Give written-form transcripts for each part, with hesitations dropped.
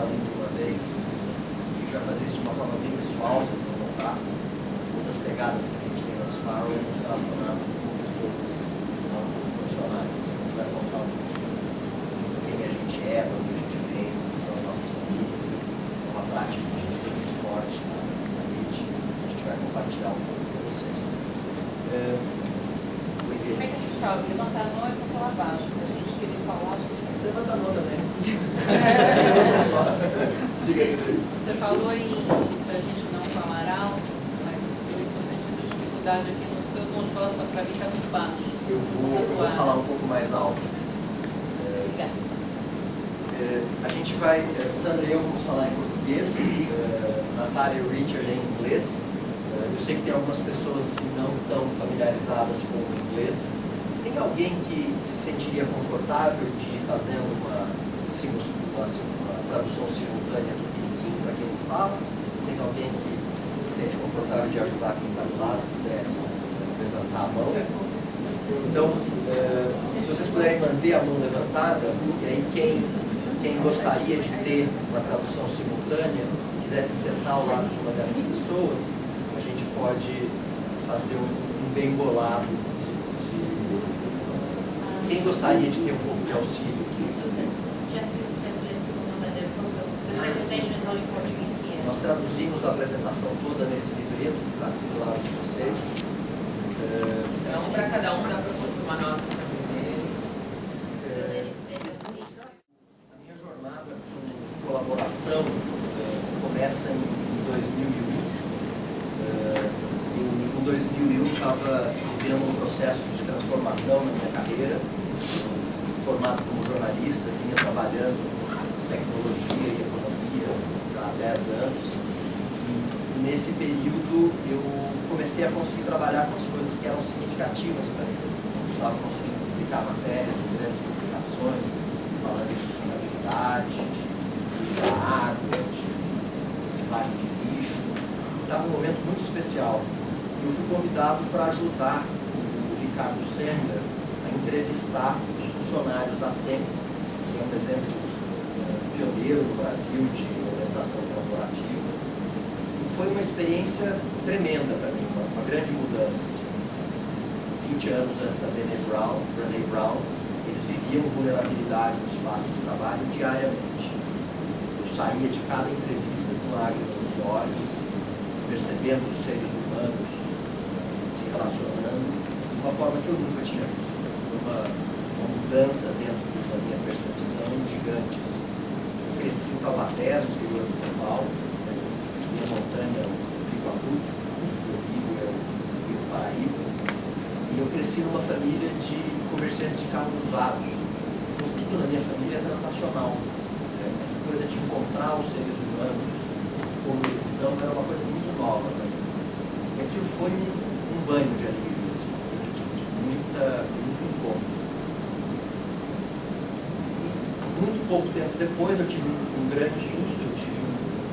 um de uma vez. A gente vai fazer isso de uma forma bem pessoal, vocês vão notar. Uma das pegadas que a gente tem no Enspiral é nos relacionados com pessoas não profissionais. A gente vai contar um pouco quem a gente é, de onde a gente vem, quais são as nossas famílias. É uma prática que a gente tem muito forte na rede. A gente vai compartilhar um pouco com vocês. Como é que a gente fala? Levantar a mão e falar baixo. Para a gente querer falar, a gente vai levanta a mão também. Diga aí. Você falou em a gente não falar alto, mas eu estou sentindo dificuldade aqui no seu tom de voz, para mim está muito baixo. Eu vou falar um pouco mais alto. Obrigada. A gente vai, Sandra e eu vamos falar em português, Natalia e Richard em inglês. Eu sei que tem algumas pessoas que não estão familiarizadas com o inglês. Tem alguém que se sentiria confortável de ir fazendo uma tradução simultânea do Piniquim para quem não fala? Se tem alguém que se sente confortável de ajudar quem está do lado, puder levantar a mão. Então, se vocês puderem manter a mão levantada, e aí quem gostaria de ter uma tradução simultânea, quisesse sentar ao lado de uma dessas pessoas, a gente pode fazer um bem bolado de... Quem gostaria de ter um pouco de auxílio? Nós traduzimos a apresentação toda nesse livreto que está aqui do lado de vocês. Será um para cada um, dá para pôr uma nota para você. A minha jornada com colaboração começa em 2001. Em 2001 estava vivendo um processo de transformação na minha carreira, formado como jornalista, vinha trabalhando em tecnologia e economia há 10 anos. E nesse período eu comecei a conseguir trabalhar com as coisas que eram significativas para mim. Eu estava conseguindo publicar matérias em grandes publicações, falando de sustentabilidade, de uso da água, de reciclagem de lixo. Estava um momento muito especial. Eu fui convidado para ajudar o Richard Sandra a entrevistar os funcionários da SEM, que é um exemplo pioneiro no Brasil de organização colaborativa. E foi uma experiência tremenda para mim, uma grande mudança. Assim. 20 anos antes da Brené Brown, eles viviam vulnerabilidade no espaço de trabalho diariamente. Eu saía de cada entrevista com lágrimas nos olhos, percebendo os seres humanos se relacionando de uma forma que eu nunca tinha visto. Uma mudança dentro da minha percepção gigante. Assim. Eu cresci em Taubaté, no interior de São Paulo, na montanha, o Rio Abrupto, o Rio é o Rio Paraíba, e eu cresci numa família de comerciantes de carros usados. Então, tudo na minha família é transacional. Essa coisa de encontrar os seres humanos como eles são era uma coisa muito nova para mim. E aquilo foi um banho de alegria, assim, uma coisa de muito encontro. E muito pouco tempo depois eu tive um grande susto.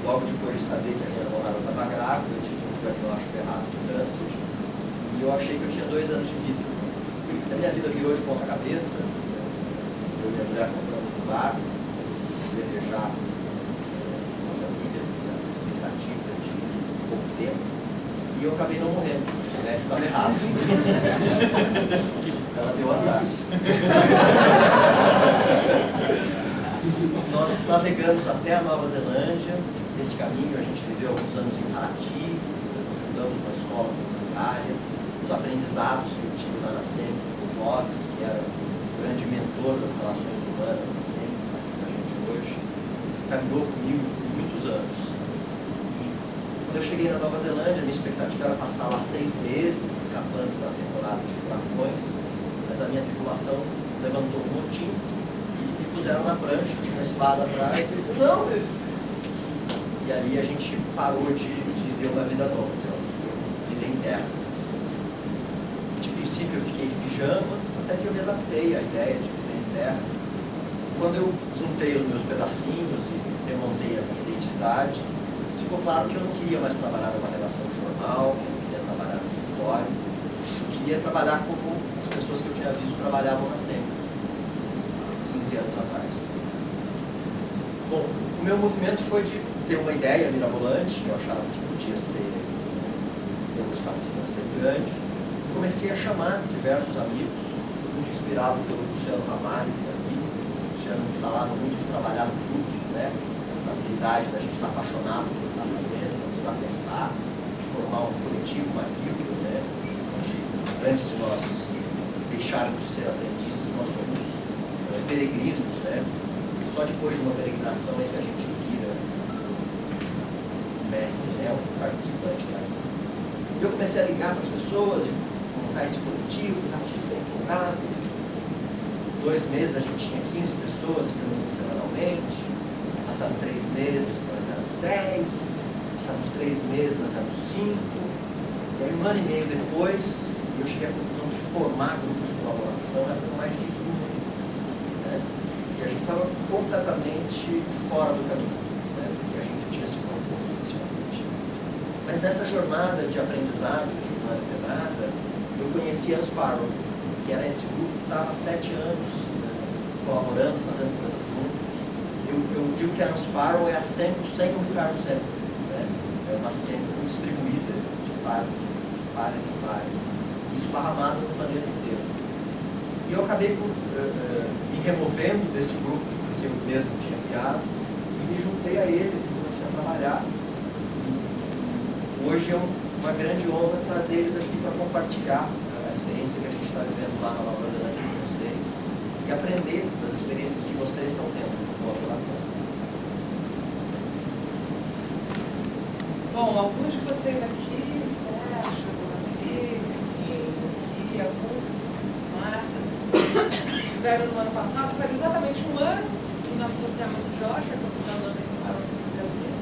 Logo depois de saber que a minha namorada estava grávida, eu tive um diagnóstico errado de câncer e eu achei que eu tinha 2 anos de vida. A minha vida virou de ponta cabeça. Eu e minha mulher compramos um bar, velejar uma família nessa expectativa de pouco tempo. E eu acabei não morrendo. O médico estava errado. Ela deu azar. Nós navegamos até a Nova Zelândia. Nesse caminho a gente viveu alguns anos em Paraty, fundamos uma escola comunitária. Os aprendizados que eu tive lá na SEM, o Pelos, que era o grande mentor das relações humanas na SEM, com a gente hoje, caminhou comigo por muitos anos. Quando eu cheguei na Nova Zelândia, a minha expectativa era passar lá 6 meses, escapando da temporada de furacões, mas a minha tripulação levantou um motim e me puseram na prancha, com uma espada atrás, e eu não, mas... E ali a gente parou de viver uma vida nova, de nossa vida em terra, as pessoas. De princípio eu fiquei de pijama, até que eu me adaptei à ideia de viver em terra. Quando eu juntei os meus pedacinhos e remontei a minha identidade, ficou claro que eu não queria mais trabalhar numa redação de jornal, que eu não queria trabalhar no escritório. Eu queria trabalhar como as pessoas que eu tinha visto trabalhavam na SEM, 15 anos atrás. Bom, o meu movimento foi de ter uma ideia mirabolante, que eu achava que podia ser ter um estado financeiro grande. Comecei a chamar diversos amigos, muito inspirado pelo Luciano Ramalho, que aqui. O Luciano me falava muito de trabalhar no fluxo, né? Essa habilidade da gente estar apaixonado por estar fazendo, não precisar pensar, de formar um coletivo, uma guilda, né? Onde, antes de nós deixarmos de ser aprendizes, nós somos peregrinos, né? Só depois de uma peregrinação é que a gente vira um mestre, né? Um participante da guilda. E eu comecei a ligar para as pessoas e montar esse coletivo, estava super empolgado. 2 meses a gente tinha 15 pessoas se reunindo semanalmente. Passaram 3 meses, nós éramos 10. Passaram 3 meses, nós éramos 5. E aí, 1 ano e meio depois, eu cheguei à conclusão que formar grupos de colaboração é a coisa mais difícil do mundo, né? E a gente estava completamente fora do caminho, né? Porque a gente tinha se proposto inicialmente. Mas nessa jornada de aprendizado, de uma jornada, eu conheci a Enspiral, que era esse grupo que estava há 7 anos, né, colaborando, fazendo coisas juntos. Eu digo que a Enspiral é a sempre sem o Ricardo sempre, né? É uma sempre distribuída de pares em pares, esparramada no planeta inteiro. E eu acabei por me removendo desse grupo que eu mesmo tinha criado e me juntei a eles e comecei a trabalhar. E hoje é uma grande honra trazer eles aqui para compartilhar a experiência que a gente está vivendo lá na Nova Zelândia com vocês e aprender das experiências que vocês estão tendo com a colaboração. Bom, alguns de vocês aqui, Sérgio, Cris, enfim, aqui, alguns marcas, estiveram no ano passado, faz exatamente 1 ano que nós trouxemos o Jorge, que é o fundador da Enspiral aqui no Brasil,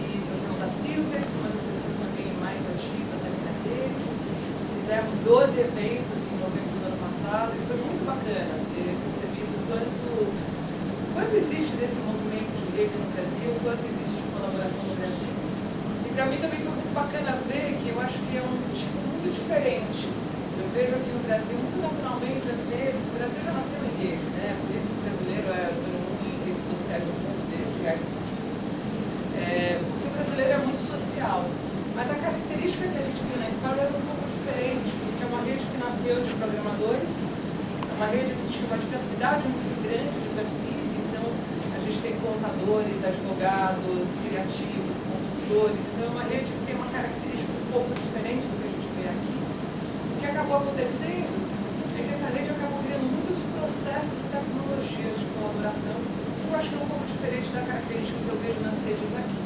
e trouxemos a Silvia, que foi uma das pessoas também mais ativas ali na rede. Fizemos 12 eventos em novembro do ano passado e foi muito bacana ter percebido quanto existe desse movimento de rede no Brasil, quanto existe de colaboração no Brasil. E para mim também foi muito bacana ver que eu acho que é um tipo muito diferente. Eu vejo aqui no Brasil, muito naturalmente, as redes, o Brasil já nasceu em rede, né? Por isso o brasileiro é o número 1 em redes sociais do mundo desde há 5 anos. Porque o brasileiro é muito social. Mas a característica que a gente viu na Enspiral era um pouco diferente, porque é uma rede que nasceu de programadores, é uma rede que tinha uma diversidade muito grande de perfis, então a gente tem contadores, advogados, criativos, consultores, então é uma rede que tem uma característica um pouco diferente do que a gente vê aqui. O que acabou acontecendo é que essa rede acabou criando muitos processos e tecnologias de colaboração, que eu acho que é um pouco diferente da característica que eu vejo nas redes aqui.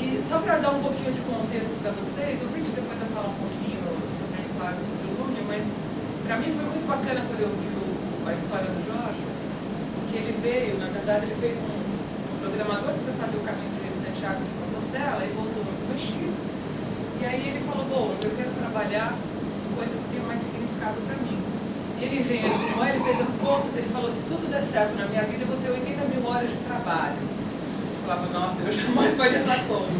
E só para dar um pouquinho de contexto para vocês, o Rich depois vai falar um pouquinho sobre a Enspiral, sobre o Loomio, mas para mim foi muito bacana quando eu vi a história do Jorge, porque ele veio, na verdade, ele fez um programador que foi fazer o caminho de Santiago de Compostela e voltou muito mexido. E aí ele falou, bom, eu quero trabalhar com coisas que tenham mais significado para mim. E ele, engenheiro de mãe, ele fez as contas, ele falou, se tudo der certo na minha vida, eu vou ter 80 mil horas de trabalho. Eu falava, nossa, eu jamais faria essa conta.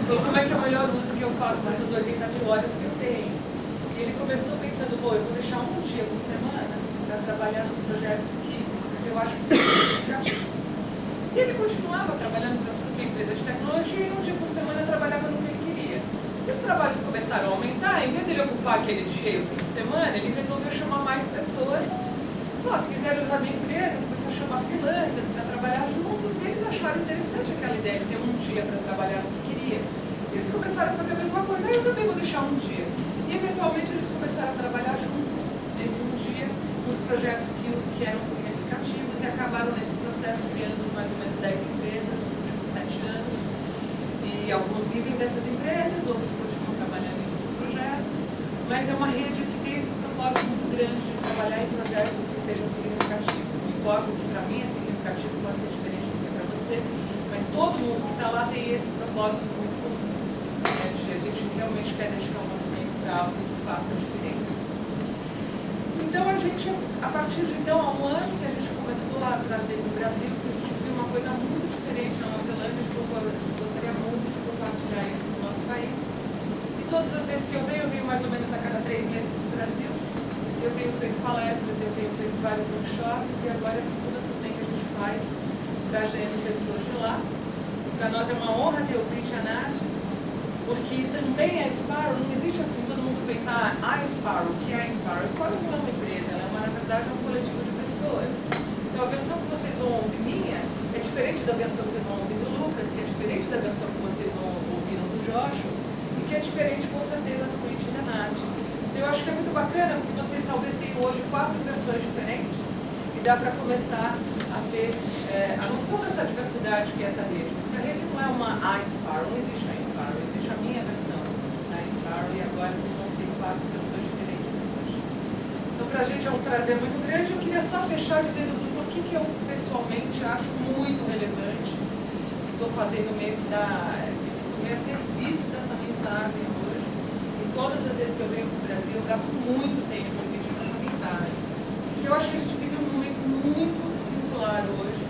Falou, como é que é o melhor uso que eu faço dessas 80 mil horas que eu tenho? E ele começou pensando, bom, eu vou deixar 1 dia por semana para trabalhar nos projetos que eu acho que são significativos. E ele continuava trabalhando para tudo que é empresa de tecnologia e 1 dia por semana trabalhava no que ele queria. E os trabalhos começaram a aumentar, em vez de ele ocupar aquele dia e o fim de semana, ele resolveu chamar mais pessoas. Falou, se quiserem usar a minha empresa, começou a chamar freelancers para trabalhar juntos, e eles acharam interessante aquela ideia de ter 1 dia para trabalhar no que queria. Eles começaram a fazer a mesma coisa, eu também vou deixar 1 dia. E eventualmente eles começaram a trabalhar juntos nesse 1 dia, nos projetos que eram significativos, e acabaram nesse processo criando mais ou menos 10 empresas nos últimos 7 anos. E alguns vivem dessas empresas, outros continuam trabalhando em outros projetos, mas é uma rede que tem esse propósito muito grande de trabalhar em projetos que sejam significativos. Não importa o que para mim é significativo, pode ser diferente do que é para você, mas todo mundo que está lá tem esse propósito muito comum, né, de a gente realmente quer dedicar o nosso tempo para algo que faça a diferença. Então a gente, a partir de então, há 1 ano que a gente começou a trazer no Brasil, que a gente viu uma coisa muito diferente na Nova Zelândia, a gente gostaria muito de compartilhar isso no nosso país. E todas as vezes que eu venho mais ou menos a cada 3 meses para o Brasil. Eu tenho feito palestras, eu tenho feito vários workshops, e agora é a segunda também que a gente faz trazendo pessoas de lá. Para nós é uma honra ter o Rich e a Nath, porque também a Enspiral, não existe assim, todo mundo pensa, a Enspiral, o que é a Enspiral? A Enspiral não é uma empresa, ela é na verdade um coletivo de pessoas. Então a versão que vocês vão ouvir minha é diferente da versão que vocês vão ouvir do Lucas, que é diferente da versão que vocês vão ouvir do Joshua, e que é diferente com certeza do Rich e da Nath. Eu acho que é muito bacana, porque vocês talvez tenham hoje 4 versões diferentes, e dá para começar a ter a noção dessa diversidade que é essa rede. Porque a rede não é uma Enspiral, não existe a Enspiral, existe a minha versão da Enspiral, e agora vocês vão ter 4 versões diferentes hoje. Então, para a gente é um prazer muito grande. Eu queria só fechar dizendo do porquê que eu pessoalmente acho muito relevante, e estou fazendo meio que me sinto meio a serviço dessa mensagem hoje. E todas as vezes que eu venho para o Brasil, eu gasto muito tempo dividindo essa mensagem. Porque eu acho que a gente vive um momento muito singular hoje,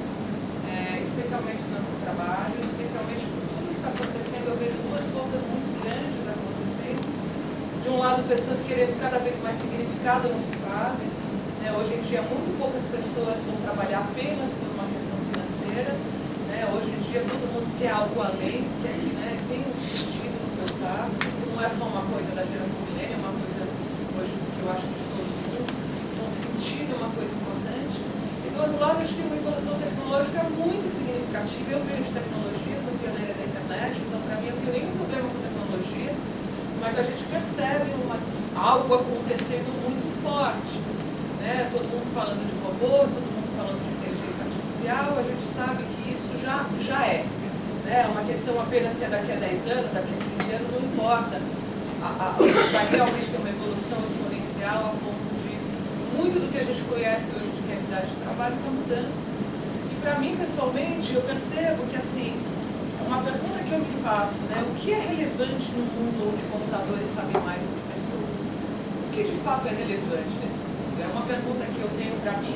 especialmente no trabalho, especialmente por tudo que está acontecendo. Eu vejo 2 forças muito grandes acontecendo. De um lado, pessoas querendo cada vez mais significado no que fazem. Hoje em dia, muito poucas pessoas vão trabalhar apenas por uma questão financeira. Hoje em dia, todo mundo quer algo além, quer que tem um sentido no que eu faço. Isso não é só uma coisa da geração milênio, é uma coisa hoje que eu acho que de todo mundo. Um sentido é uma coisa importante. E do outro lado, a gente tem uma evolução tecnológica muito significativa. Eu vejo tecnologia, sou pioneira da internet, então para mim eu não tenho nenhum problema com tecnologia, mas a gente percebe algo acontecendo muito forte. Todo mundo falando de robôs, todo mundo falando de inteligência artificial, a gente sabe que isso já é. É uma questão apenas se é daqui a 10 anos, daqui a 15 anos, não importa. Vai realmente ter uma evolução exponencial a ponto de muito do que a gente conhece hoje de realidade de trabalho está mudando. E para mim, pessoalmente, eu percebo que, assim, uma pergunta que eu me faço, o que é relevante no mundo onde computadores sabem mais do que pessoas? O que de fato é relevante nesse mundo? É uma pergunta que eu tenho para mim,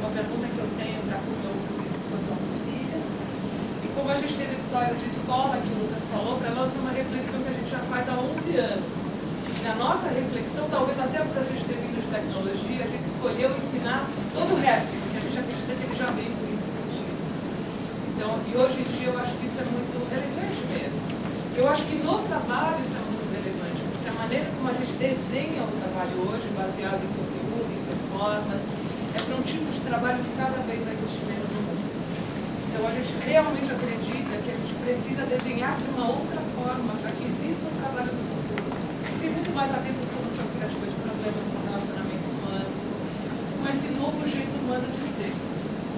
uma pergunta que eu tenho para com as nossas filhas. E como a gente teve a história de escola que o Lucas falou, para nós é uma reflexão que a gente já faz há 11 anos. Na nossa reflexão, talvez até por a gente ter vindo de tecnologia, a gente escolheu ensinar todo o resto, porque a gente acredita que ele já veio com isso contigo. Então, e hoje em dia eu acho que isso é muito relevante mesmo. Eu acho que no trabalho isso é muito relevante, porque a maneira como a gente desenha o trabalho hoje, baseado em conteúdo, em performance, é para um tipo de trabalho que cada vez vai existir menos no mundo. Então a gente realmente acredita que a gente precisa desenhar de uma outra forma para que exista um trabalho no futuro. Tem muito mais a ver com solução criativa de problemas, com relacionamento humano, com esse novo jeito humano de ser.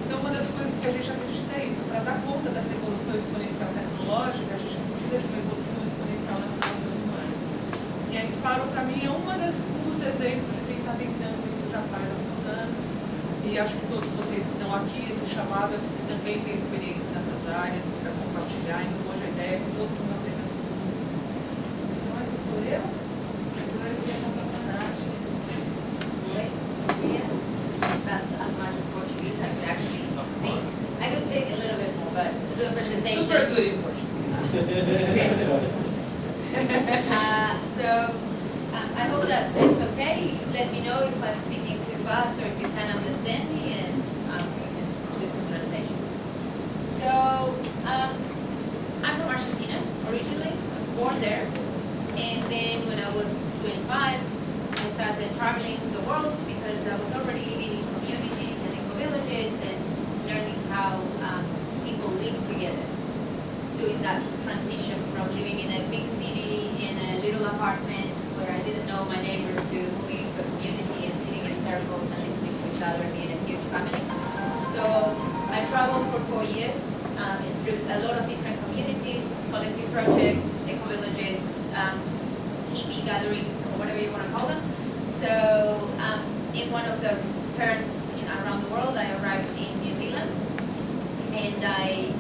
Então uma das coisas que a gente acredita é isso, para dar conta dessa evolução exponencial tecnológica, a gente precisa de uma evolução exponencial nas relações humanas. E a Enspiral, para mim, é um dos exemplos de quem está tentando isso já faz alguns anos. E acho que todos vocês que estão aqui, esse chamado é porque também tem experiência nessas áreas, para compartilhar, então hoje a ideia é que todo mundo aprenda com todo mundo. Então essa sou eu. Agora eu queria passar para a Nath. That's as much in Portuguese I could actually speak. I could speak a little bit more, but to do a presentation. Super good in Portuguese. I hope that it's okay. Let me know if I'm speaking too fast or if you can understand me, and we can do some translation. So, I'm from Argentina originally. I was born there, and then when I was 25, I started traveling the world because I was already living in communities and eco-villages and learning how people live together. Doing that transition from living in a big city in a little apartment where I didn't know my neighbors to moving into a community and sitting in circles and listening to each other and being a huge family. So I traveled for 4 years through a lot of different communities, collective projects, eco-villages, hippie gatherings, or whatever you want to call them. So in one of those turns around the world, I arrived in New Zealand, and I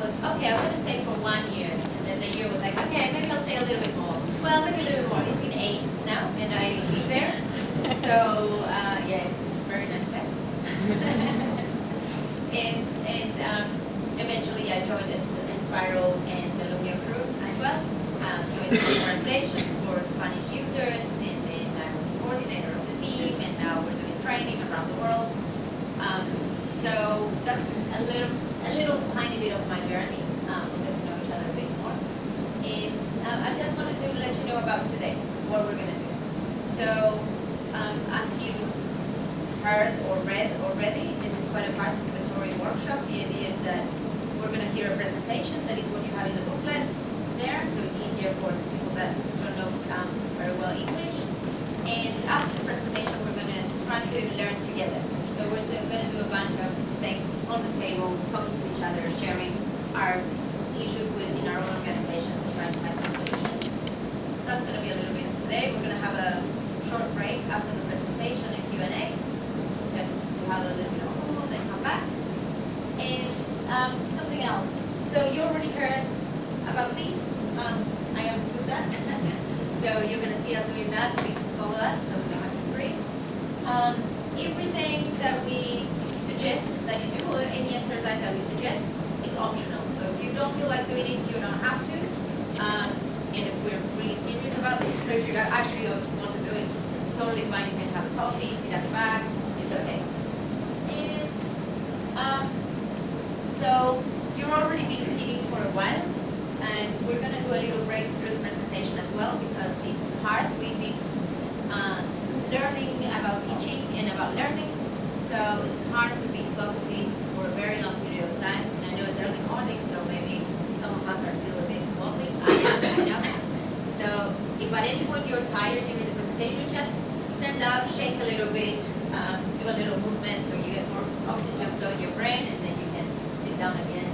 was, okay, I'm going to stay for 1 year, and then the year was like, okay, maybe I'll stay a little bit more. Well, maybe a little bit more. It's been 8 now, and I live there. So, yeah, it's a very nice place. and eventually I joined Enspiral and the Loomio crew as well, doing some translation for Spanish users, and then I was a coordinator of the team, and now we're doing training around the world. So that's a a little tiny bit of my journey. We'll get to know each other a bit more. And I just wanted to let you know about today, what we're going to do. So, as you heard or read already, this is quite a participatory workshop. The idea is that we're going to hear a presentation, that is what you have in the booklet there, so it's easier for people that don't know very well English. And after the presentation, we're going to try to learn together. So we're going to do a bunch of things on the table, talking to each other, sharing our issues within our own organizations and trying to find some solutions. That's going to be a little bit of today. We're going to have a short break after the presentation and Q&A, just to have a little bit of food and come back. And something else. So you already heard about this. I understood that. So you're going to see us doing that. Please follow us so we don't have to scream. Everything that we suggest that you do, or any exercise that we suggest, is optional. So if you don't feel like doing it, you don't have to. And we're really serious about this. So if you actually don't want to do it, totally fine. You can have a coffee, sit at the back. It's okay. And so you've already been sitting for a while, and we're going to do a little break through the presentation as well, because it's hard. We've been learning about teaching and about learning, so it's hard to be focusing for a very long period of time. And I know it's early morning, so maybe some of us are still a bit wobbly. I know. So if at any point you're tired during the presentation, just stand up, shake a little bit, do a little movement so you get more oxygen flow in your brain, and then you can sit down again.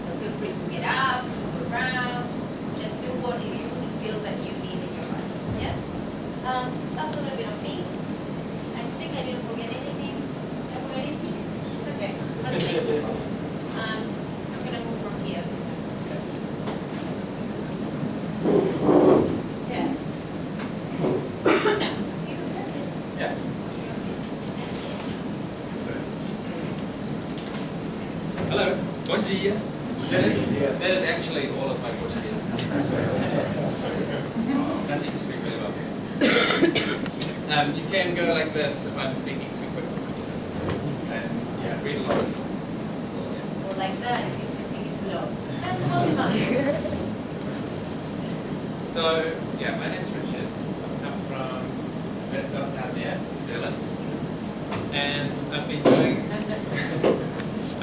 So feel free to get up, move around, just do what you feel that you need in your body. Yeah? That's a little bit of me. I think I didn't forget anything. Did I forget anything? Okay, that's it. I'm going to move from here. Yeah. See that? Yeah. Hello, bom dia. That is actually all of my Portuguese. Nothing to speak really well. You can go like this if I'm speaking too quickly. And yeah, read along. That's all, yeah. Or like that if he's just speaking too low. Turn the volume up. So, yeah, my name's Richard. I come from down there, Zealand. And I've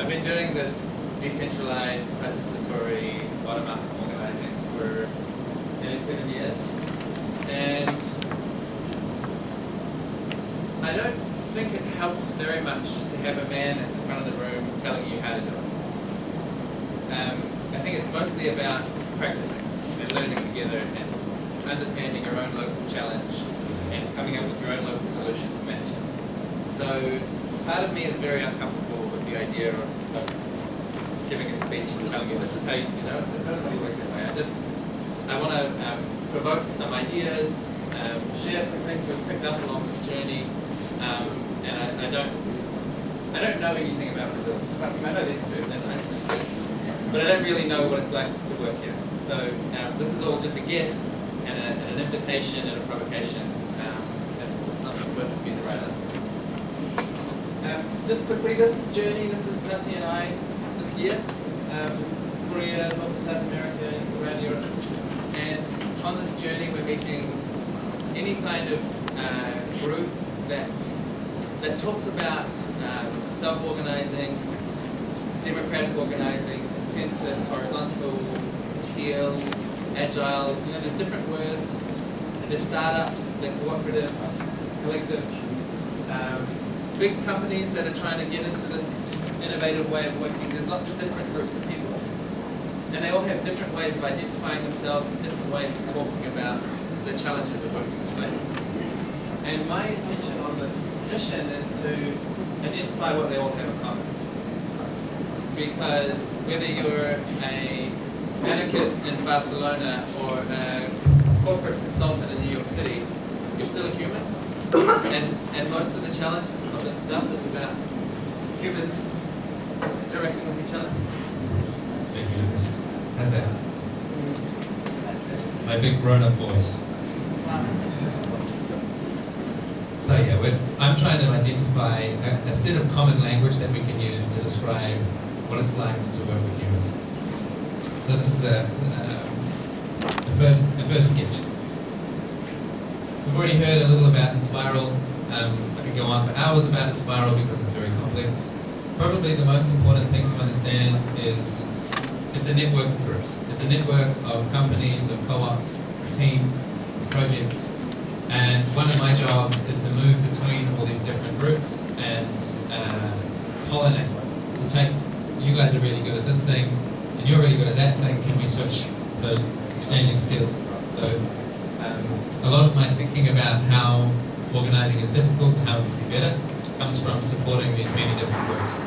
been doing this decentralized, participatory, bottom-up organizing for nearly 7 years. And I don't think it helps very much to have a man at the front of the room telling you how to do it. I think it's mostly about practicing and learning together and understanding your own local challenge and coming up with your own local solution to match it. So part of me is very uncomfortable with the idea of giving a speech and telling you this is how you know, it doesn't really work that way. I want to provoke some ideas, share some things we've picked up along this journey, and I don't know anything about Brazil. I know these two, they're nice students, but I don't really know what it's like to work here. So this is all just a guess and an invitation and a provocation. It's not supposed to be the right answer. Just quickly, this journey, this is Natalia and I this year. Korea, North and South America, and around Europe. And on this journey, we're meeting any kind of group that talks about self-organizing, democratic organizing, consensus, horizontal, teal, agile. You know, there's different words. There's startups, there's cooperatives, collectives, big companies that are trying to get into this innovative way of working. There's lots of different groups of people. And they all have different ways of identifying themselves and different ways of talking about the challenges of working this way. And my intention on this mission is to identify what they all have in common. Because whether you're an anarchist in Barcelona or a corporate consultant in New York City, you're still a human. And most of the challenges of this stuff is about humans interacting with each other. Thank you, Lucas. How's that? My big grown-up voice. So yeah, I'm trying to identify a set of common language that we can use to describe what what it's like to work with humans. So this is a first sketch. We've already heard a little about Enspiral. I could go on for hours about Enspiral because it's very complex. Probably the most important thing to understand is it's a network of groups. It's a network of companies, of co-ops, teams, projects. And one of my jobs is to move between all these different groups and pollinate. So take, you guys are really good at this thing, and you're really good at that thing, can we switch? So exchanging skills across. So a lot of my thinking about how organizing is difficult and how we can be better comes from supporting these many different groups.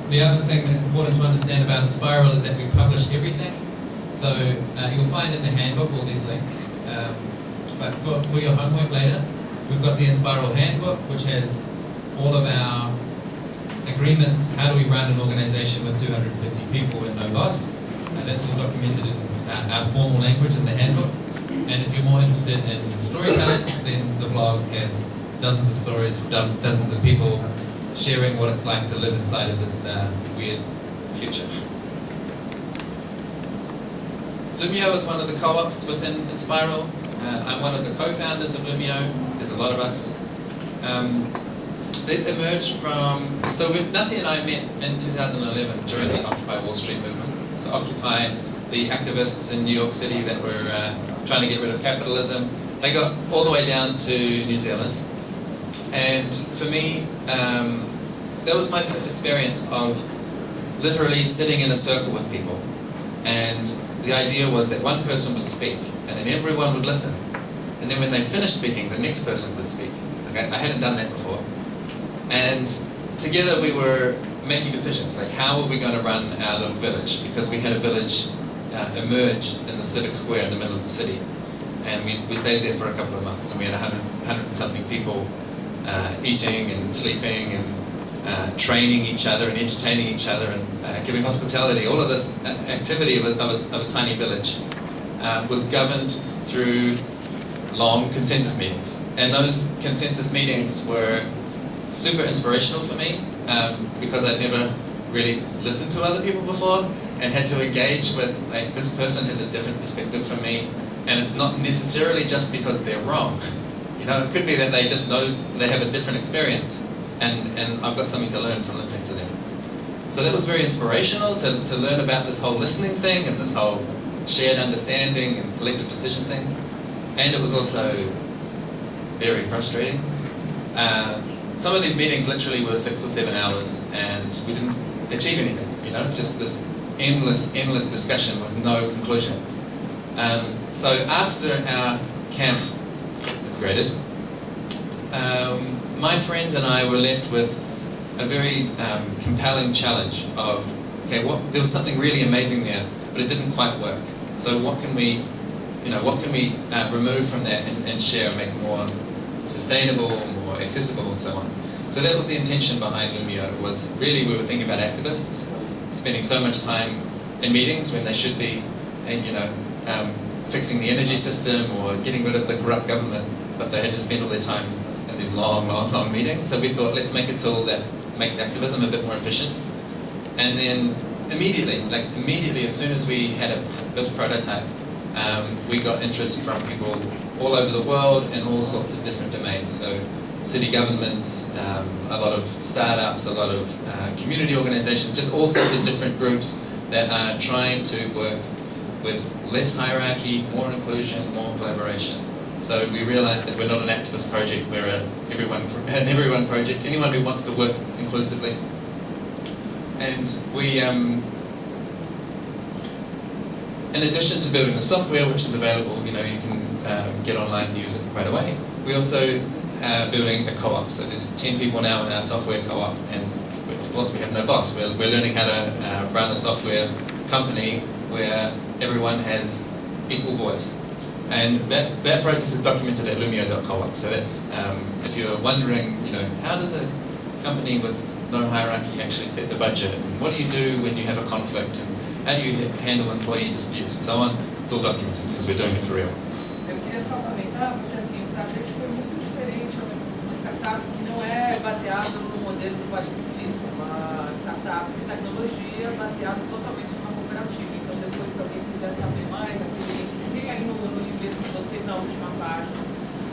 The other thing that's important to understand about Enspiral is that we publish everything. So you'll find in the handbook all these links. But for your homework later, we've got the Enspiral handbook, which has all of our agreements. How do we run an organization with 250 people with no boss? That's all documented in our formal language in the handbook. And if you're more interested in storytelling, then the blog has dozens of stories from dozens of people sharing what it's like to live inside of this weird future. Loomio is one of the co-ops within Enspiral. I'm one of the co-founders of Loomio. There's a lot of us. It emerged from, so Natalia and I met in 2011 during the Occupy Wall Street movement. So Occupy, the activists in New York City that were trying to get rid of capitalism, they got all the way down to New Zealand. And for me, that was my first experience of literally sitting in a circle with people. And the idea was that one person would speak, and then everyone would listen. And then when they finished speaking, the next person would speak. Okay? I hadn't done that before. And together we were making decisions, like how are we going to run our little village? Because we had a village emerge in the civic square in the middle of the city. And we stayed there for a couple of months, and we had 100 and something people eating and sleeping and training each other and entertaining each other and giving hospitality. All of this activity of a tiny village was governed through long consensus meetings. And those consensus meetings were super inspirational for me because I'd never really listened to other people before and had to engage with, like, this person has a different perspective from me, and it's not necessarily just because they're wrong. You know, it could be that they just know they have a different experience, and I've got something to learn from listening to them. So that was very inspirational to learn about this whole listening thing and this whole shared understanding and collective decision thing. And it was also very frustrating. Some of these meetings literally were 6 or 7 hours, and we didn't achieve anything, you know, just this endless discussion with no conclusion. So after our camp disintegrated, my friends and I were left with a very compelling challenge of, okay, there was something really amazing there, but it didn't quite work. So what can we remove from that and share and make it more sustainable, more accessible, and so on. So that was the intention behind Loomio. Was really we were thinking about activists spending so much time in meetings when they should be, fixing the energy system or getting rid of the corrupt government, but they had to spend all their time in these long meetings. So we thought, let's make a tool that makes activism a bit more efficient. And then immediately, as soon as we had this prototype, we got interest from people all over the world in all sorts of different domains. So city governments, a lot of startups, a lot of community organizations, just all sorts of different groups that are trying to work with less hierarchy, more inclusion, more collaboration. So we realized that we're not an activist project, we're an everyone project, anyone who wants to work inclusively. And we, in addition to building the software, which is available, you can get online and use it right away, we also are building a co-op. So there's 10 people now in our software co-op, and of course we have no boss. We're learning how to run a software company where everyone has equal voice. And that process is documented at Loomio.coop. So that's, if you're wondering, how does a company with no hierarchy actually set the budget? And what do you do when you have a conflict? And how do you handle employee disputes and so on? It's all documented because we're doing it for real. Eu queria só comentar, porque assim, para a gente foi muito diferente uma startup que não é baseada no modelo do Vale do Silício, uma startup startup de tecnologia baseado totalmente numa cooperativa. Então, depois, se alguém quiser saber mais, tem aí no livro de vocês na última página.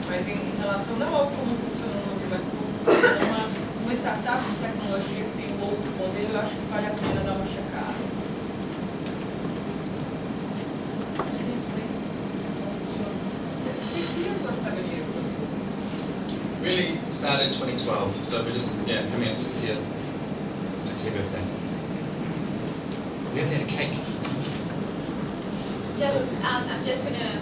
Mas em relação não ao como funciona o nome, mas como funciona uma startup de tecnologia que tem um outro modelo, eu acho que vale a pena dar uma checada. Really started 2012, so we're just coming up 6 year birthday. We haven't had a cake. I'm just gonna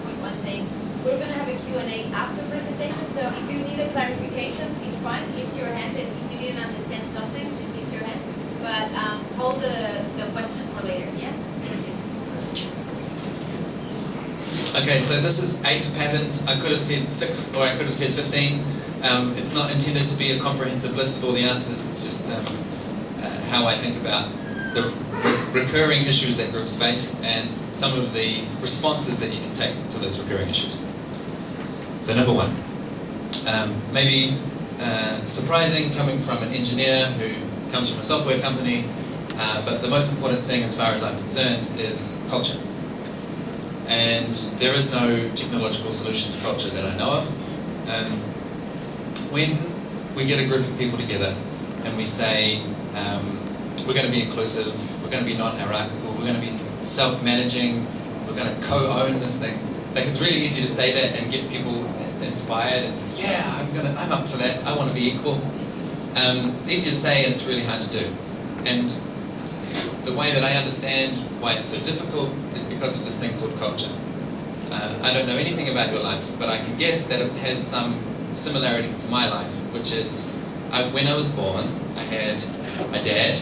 point one thing. We're gonna have a Q&A after presentation, so if you need a clarification, it's fine, lift your hand, and if you didn't understand something, just lift your hand. But hold the questions for later, yeah? Thank you. Okay, so this is 8 patterns. I could have said 6 or I could have said 15. It's not intended to be a comprehensive list of all the answers. It's just how I think about the recurring issues that groups face and some of the responses that you can take to those recurring issues. So number 1, maybe surprising coming from an engineer who comes from a software company, but the most important thing as far as I'm concerned is culture. And there is no technological solution to culture that I know of. When we get a group of people together and we say, we're going to be inclusive, we're going to be non-hierarchical, we're going to be self-managing, we're going to co-own this thing. Like, it's really easy to say that and get people inspired and say, yeah, I'm up for that, I want to be equal. It's easy to say and it's really hard to do. And the way that I understand why it's so difficult is because of this thing called culture. I don't know anything about your life, but I can guess that it has some similarities to my life, which is, when I was born, I had my dad,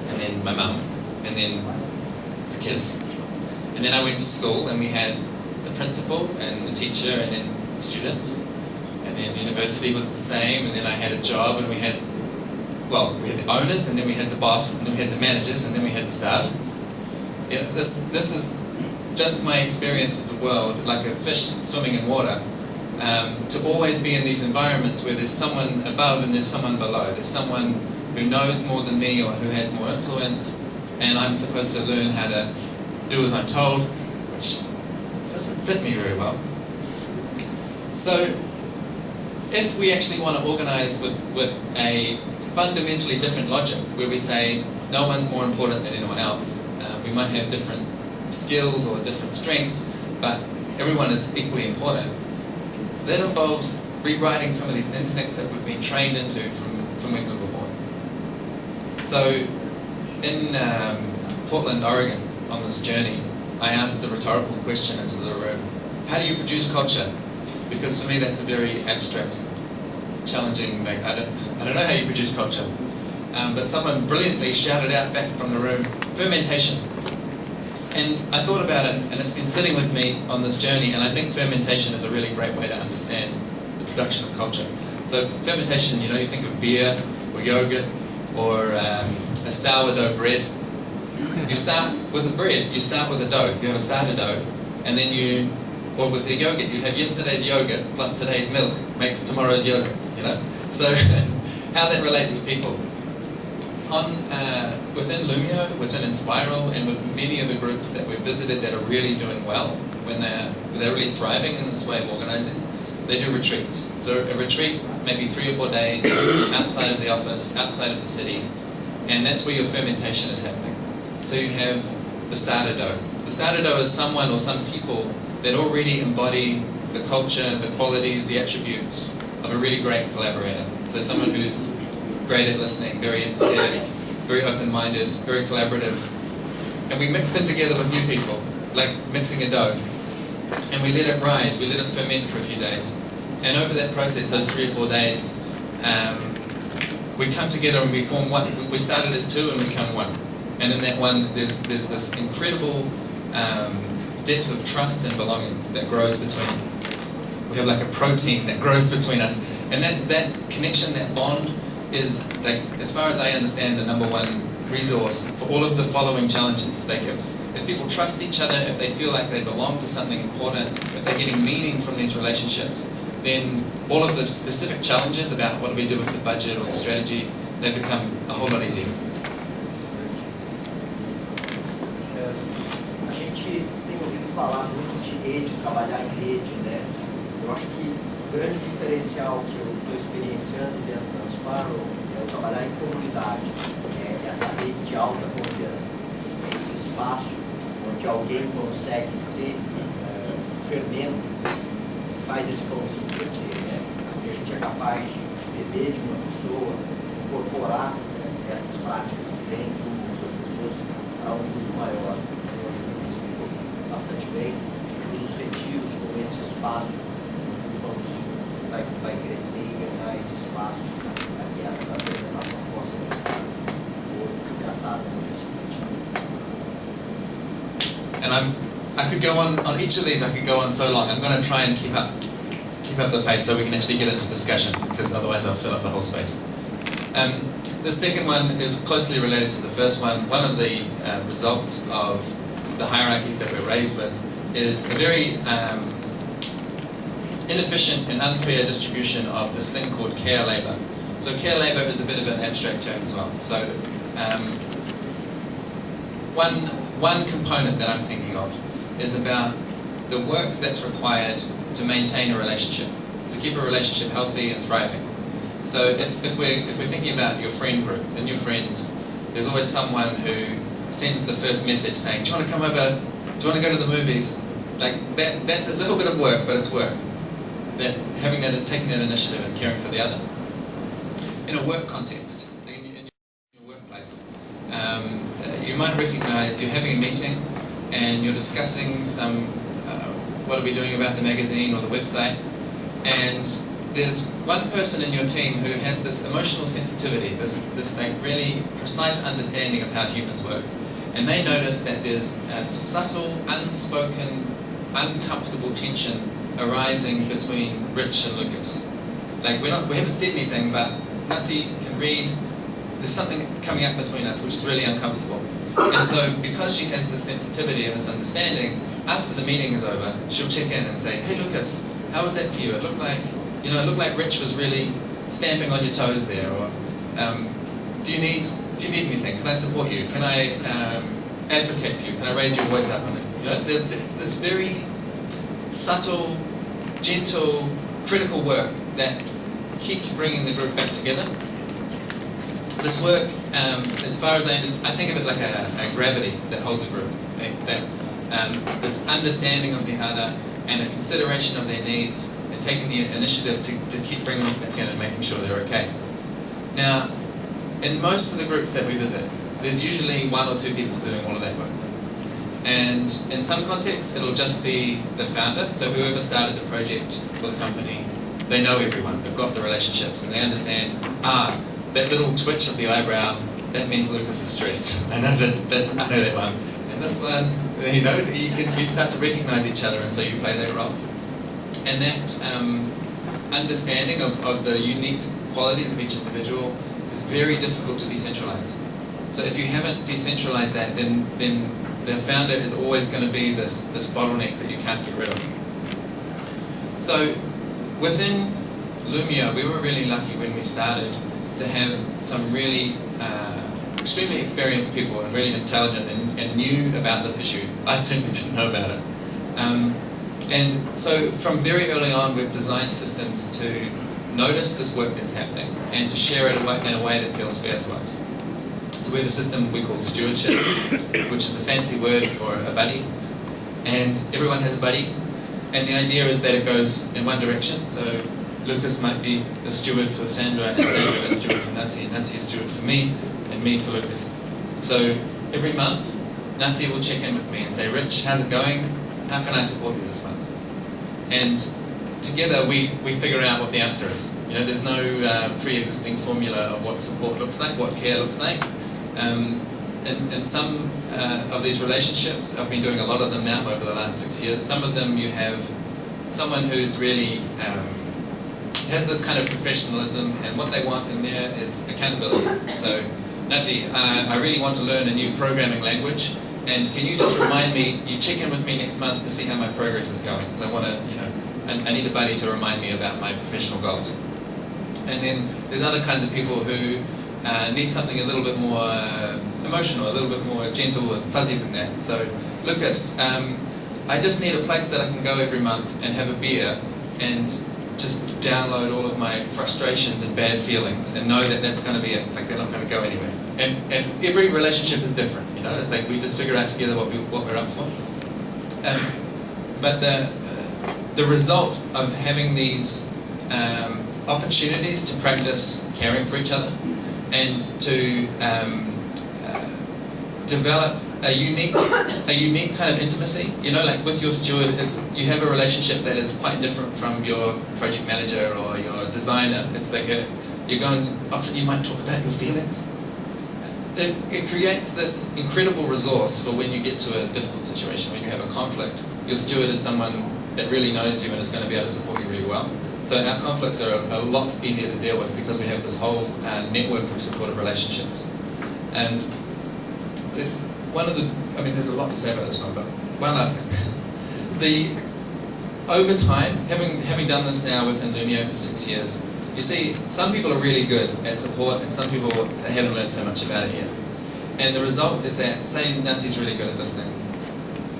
and then my mum, and then the kids. And then I went to school, and we had the principal, and the teacher, and then the students. And then university was the same, and then I had a job, and we had the owners, and then we had the boss, and then we had the managers, and then we had the staff. Yeah, this is just my experience of the world, like a fish swimming in water. To always be in these environments where there's someone above and there's someone below. There's someone who knows more than me or who has more influence, and I'm supposed to learn how to do as I'm told, which doesn't fit me very well. So if we actually want to organize with a fundamentally different logic, where we say no one's more important than anyone else, we might have different skills or different strengths, but everyone is equally important. That involves rewriting some of these instincts that we've been trained into from when we were born. So in Portland, Oregon, on this journey, I asked the rhetorical question into the room, how do you produce culture? Because for me that's a very abstract, challenging, like, I don't know how you produce culture. But someone brilliantly shouted out back from the room, fermentation. And I thought about it, and it's been sitting with me on this journey, and I think fermentation is a really great way to understand the production of culture. So fermentation, you think of beer or yogurt or a sourdough bread. You start with a bread, you start with a dough, you have a starter dough, and then or with the yogurt, you have yesterday's yogurt plus today's milk makes tomorrow's yogurt, So how that relates to people. Within Loomio, within Enspiral, and with many of the groups that we've visited that are really doing well, when they're really thriving in this way of organizing, they do retreats. So a retreat, maybe 3 or 4 days, outside of the office, outside of the city, and that's where your fermentation is happening. So you have the starter dough. The starter dough is someone or some people that already embody the culture, the qualities, the attributes of a really great collaborator. So someone who's great at listening, very empathetic, very open-minded, very collaborative. And we mix them together with new people, like mixing a dough. And we let it rise, we let it ferment for a few days. And over that process, those 3 or 4 days, we come together and we form one. We started as 2 and we become 1. And in that one, there's this incredible depth of trust and belonging that grows between us. We have like a protein that grows between us. And that connection, that bond, is, like, as far as I understand, the number 1 resource for all of the following challenges. Like, if people trust each other, if they feel like they belong to something important, if they're getting meaning from these relationships, then all of the specific challenges about what do we do with the budget or the strategy, they become a whole lot easier. A gente tem ouvido falar muito de rede, trabalhar em rede, né? Eu acho que o grande diferencial que eu estou experienciando dentro da Enspiral é o trabalhar em comunidade, essa rede de alta confiança, esse espaço onde alguém consegue ser o fermento que faz esse pãozinho crescer, né? Onde a gente é capaz de beber de uma pessoa, incorporar essas práticas que vêm de outras pessoas para um mundo maior. Eu acho que isso ficou bastante bem. A gente usa os retiros como esse espaço onde o pãozinho vai crescer e ganhar esse espaço para que essa fermentação possa ser assada no recipiente. And I could go on each of these. I could go on so long. I'm going to try and keep up the pace so we can actually get into discussion, because otherwise I'll fill up the whole space. The second one is closely related to the first one. One of the results of the hierarchies that we're raised with is a very inefficient and unfair distribution of this thing called care labour. So care labour is a bit of an abstract term as well. So one component that I'm thinking of is about the work that's required to maintain a relationship, to keep a relationship healthy and thriving. So if we're thinking about your friend group and your friends, there's always someone who sends the first message saying, "Do you want to come over? Do you want to go to the movies?" Like that's a little bit of work, but it's work. That taking that initiative and caring for the other. In a work context, in your workplace, you might recognise you're having a meeting and you're discussing what are we doing about the magazine or the website, and there's one person in your team who has this emotional sensitivity, this like really precise understanding of how humans work, and they notice that there's a subtle, unspoken, uncomfortable tension arising between Rich and Lucas. Like we haven't said anything, but Nati can read. There's something coming up between us which is really uncomfortable. And so, because she has this sensitivity and this understanding, after the meeting is over, she'll check in and say, "Hey Lucas, how was that for you? It looked like Rich was really stamping on your toes there." Or, do you need anything? Can I support you? Can I advocate for you? Can I raise your voice up? This very subtle, gentle, critical work that keeps bringing the group back together. This work, as far as I understand, I think of it like a gravity that holds a group. This understanding of the other and a consideration of their needs and taking the initiative to keep bringing them back in and making sure they're okay. Now, in most of the groups that we visit, there's usually one or two people doing all of that work. And in some contexts, it'll just be the founder, so whoever started the project for the company, they know everyone, they've got the relationships, and they understand, that little twitch of the eyebrow, that means Lucas is stressed. I know that one. And this one, you start to recognise each other, and so you play that role. And that understanding of the unique qualities of each individual is very difficult to decentralise. So if you haven't decentralised that, then the founder is always going to be this bottleneck that you can't get rid of. So within Loomio, we were really lucky when we started to have some really extremely experienced people and really intelligent and knew about this issue. I certainly didn't know about it. And so from very early on, we've designed systems to notice this work that's happening and to share it in a way that feels fair to us. So we have a system we call stewardship, which is a fancy word for a buddy. And everyone has a buddy. And the idea is that it goes in one direction. So Lucas might be a steward for Sandra, and Sandra a steward for Nati, and Nati a steward for me, and me for Lucas. So every month, Nati will check in with me and say, "Rich, how's it going? How can I support you this month?" And together we figure out what the answer is. There's no pre-existing formula of what support looks like, what care looks like. In some of these relationships, I've been doing a lot of them now over the last 6 years. Some of them you have someone who's really has this kind of professionalism, and what they want in there is accountability. So, Nati, I really want to learn a new programming language, and can you just remind me, you check in with me next month to see how my progress is going, because I want to, I need a buddy to remind me about my professional goals. And then there's other kinds of people who need something a little bit more emotional, a little bit more gentle and fuzzy than that. So, Lucas, I just need a place that I can go every month and have a beer and just download all of my frustrations and bad feelings and know that that's going to be it, like they're not going to go anywhere. And every relationship is different, you know. It's like we just figure out together what we're up for. But the result of having these opportunities to practice caring for each other and to develop a unique kind of intimacy, you know, like with your steward, you have a relationship that is quite different from your project manager or your designer. It's like often you might talk about your feelings. It creates this incredible resource for when you get to a difficult situation, when you have a conflict. Your steward is someone that really knows you and is going to be able to support you really well. So our conflicts are a lot easier to deal with because we have this whole network of supportive relationships. And there's a lot to say about this one, but one last thing. Over time, having done this now within Loomio for 6 years, you see some people are really good at support and some people haven't learned so much about it yet. And the result is that, say Nancy's really good at listening,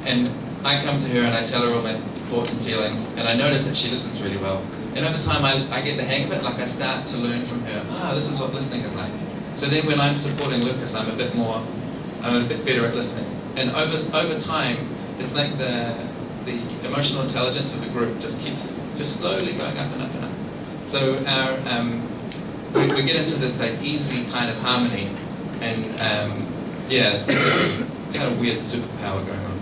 and I come to her and I tell her all my thoughts and feelings, and I notice that she listens really well. And over time I get the hang of it, like I start to learn from her, this is what listening is like. So then when I'm supporting Lucas, I'm a bit better at listening. And over time, it's like the emotional intelligence of the group just keeps slowly going up and up and up. So we get into this like easy kind of harmony, and it's like a kind of weird superpower going on.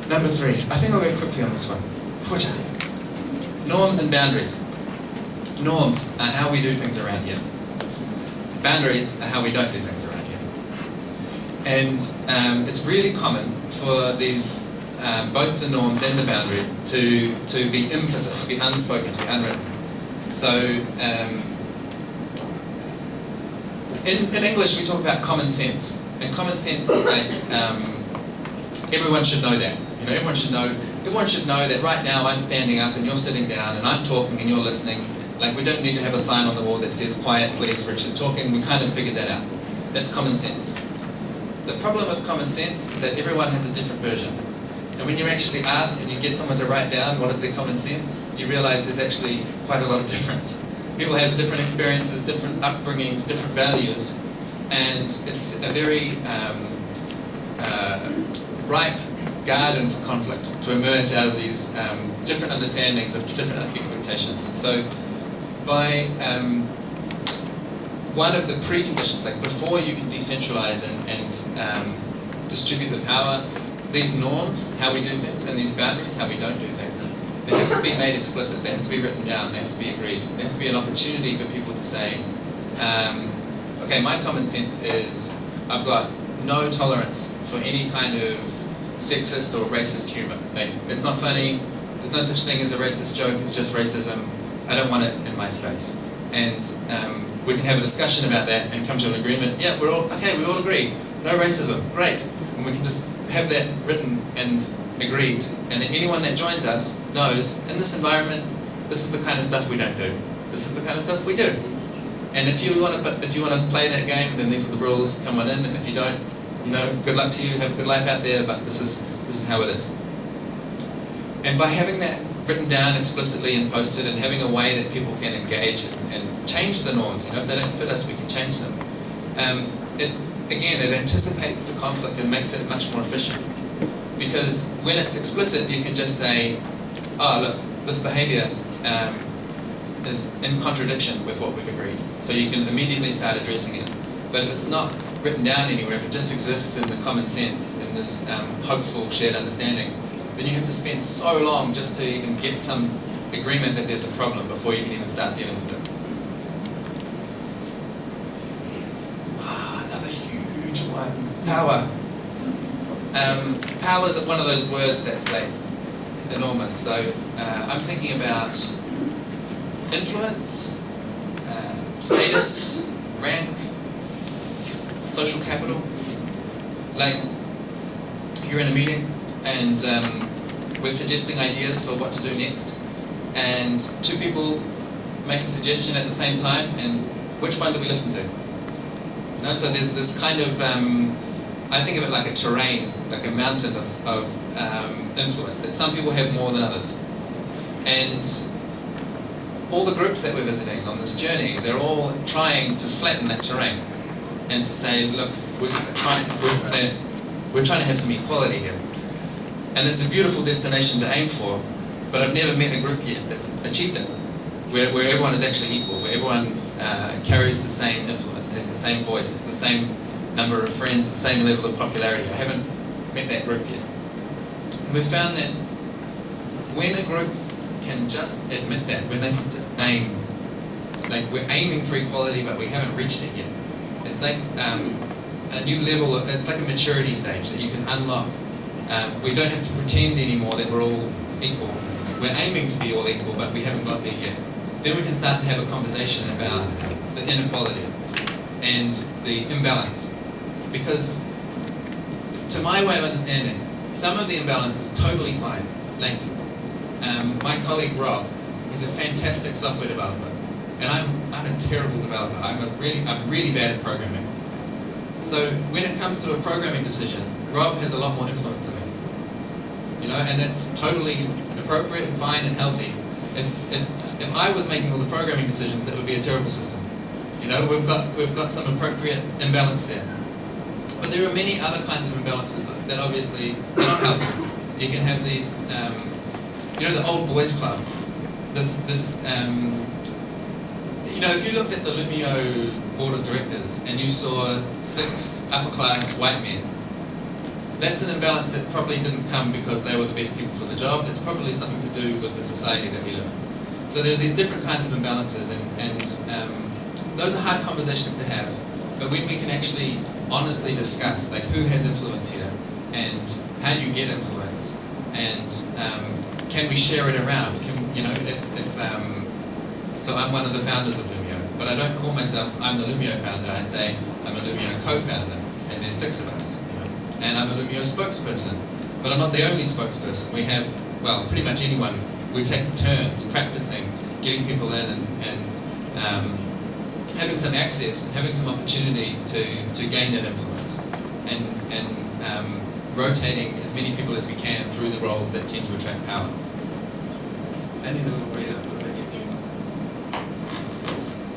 Number 3, I think I'll go quickly on this one. Norms and boundaries. Norms are how we do things around here. Boundaries are how we don't do things around here. And it's really common for these, both the norms and the boundaries, to be implicit, to be unspoken, to be unwritten. So in English we talk about common sense. And common sense is like, everyone should know that. You know, everyone should know that right now I'm standing up and you're sitting down and I'm talking and you're listening. Like, we don't need to have a sign on the wall that says, quiet please, Rich is talking. We kind of figured that out. That's common sense. The problem with common sense is that everyone has a different version. And when you actually ask and you get someone to write down what is their common sense, you realize there's actually quite a lot of difference. People have different experiences, different upbringings, different values, and it's a very ripe garden for conflict to emerge out of these different understandings of different expectations. So by one of the preconditions, like before you can decentralize and distribute the power, these norms, how we do things, and these boundaries, how we don't do things, they have to be made explicit, they have to be written down, they have to be agreed. There has to be an opportunity for people to say, okay, my common sense is I've got no tolerance for any kind of sexist or racist humour. Like, it's not funny, there's no such thing as a racist joke, it's just racism. I don't want it in my space. And we can have a discussion about that and come to an agreement. Yeah, we all agree, no racism, great. And we can just have that written and agreed. And then anyone that joins us knows, in this environment, this is the kind of stuff we don't do. This is the kind of stuff we do. And if you want to play that game, then these are the rules, come on in. And if you don't, good luck to you, have a good life out there, but this is how it is. And by having that written down explicitly and posted and having a way that people can engage and change the norms, if they don't fit us, we can change them. It anticipates the conflict and makes it much more efficient. Because when it's explicit, you can just say, oh look, this behaviour is in contradiction with what we've agreed. So you can immediately start addressing it. But if it's not written down anywhere, if it just exists in the common sense, in this hopeful shared understanding, then you have to spend so long just to even get some agreement that there's a problem before you can even start dealing with it. Another huge one. Power. Power is one of those words that's like enormous. So I'm thinking about influence, status, rank, social capital. Like, you're in a meeting and we're suggesting ideas for what to do next, and two people make a suggestion at the same time, and which one do we listen to? So there's this kind of, I think of it like a terrain, like a mountain of influence, that some people have more than others. And all the groups that we're visiting on this journey, they're all trying to flatten that terrain and to say, look, we're trying to have some equality here. And it's a beautiful destination to aim for, but I've never met a group yet that's achieved it, where everyone is actually equal, where everyone carries the same influence, has the same voice, has the same number of friends, the same level of popularity. I haven't met that group yet. And we've found that when a group can just admit that, when they can just name, like we're aiming for equality but we haven't reached it yet, it's like a new level of, it's like a maturity stage that you can unlock. We don't have to pretend anymore that we're all equal. We're aiming to be all equal, but we haven't got there yet. Then we can start to have a conversation about the inequality and the imbalance. Because to my way of understanding, some of the imbalance is totally fine. Like my colleague Rob, he's a fantastic software developer, and I'm a terrible developer. I'm really bad at programming. So when it comes to a programming decision, Rob has a lot more influence than me. You know, and it's totally appropriate and fine and healthy. If I was making all the programming decisions, that would be a terrible system. You know, we've got some appropriate imbalance there. But there are many other kinds of imbalances that obviously are not healthy. You can have these, you know, the old boys club. You know, if you looked at the Loomio board of directors and you saw 6 upper-class white men, that's an imbalance that probably didn't come because they were the best people for the job. It's probably something to do with the society that we live in. So there are these different kinds of imbalances, and those are hard conversations to have. But when we can actually honestly discuss, like, who has influence here, and how do you get influence, and can we share it around? Can, you know, so I'm one of the founders of Loomio, but I don't call myself I'm the Loomio founder. I say I'm a Loomio co-founder, and there's 6 of us. And I'm a Loomio spokesperson, but I'm not the only spokesperson. We have, well, pretty much anyone. We take turns practicing, getting people in, and having some access, having some opportunity to gain that influence, and rotating as many people as we can through the roles that tend to attract power. Any little way that would make it? Yes.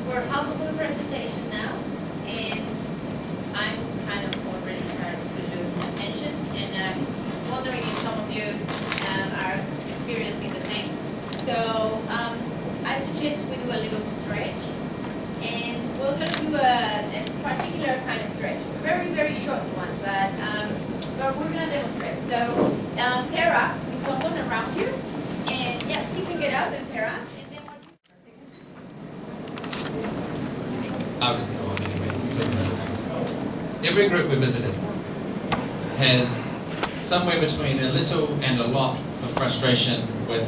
We're half of the presentation now, and I'm kind of already starting to lose attention, and wondering if some of you are experiencing the same. So I suggest we do a little stretch, and we're going to do a particular kind of stretch, a very, very short one, but we're going to demonstrate. So pair up with someone around you, and yeah, you can get up and pair up, and then what Obviously, I won't anyway. Every group we visited has somewhere between a little and a lot of frustration with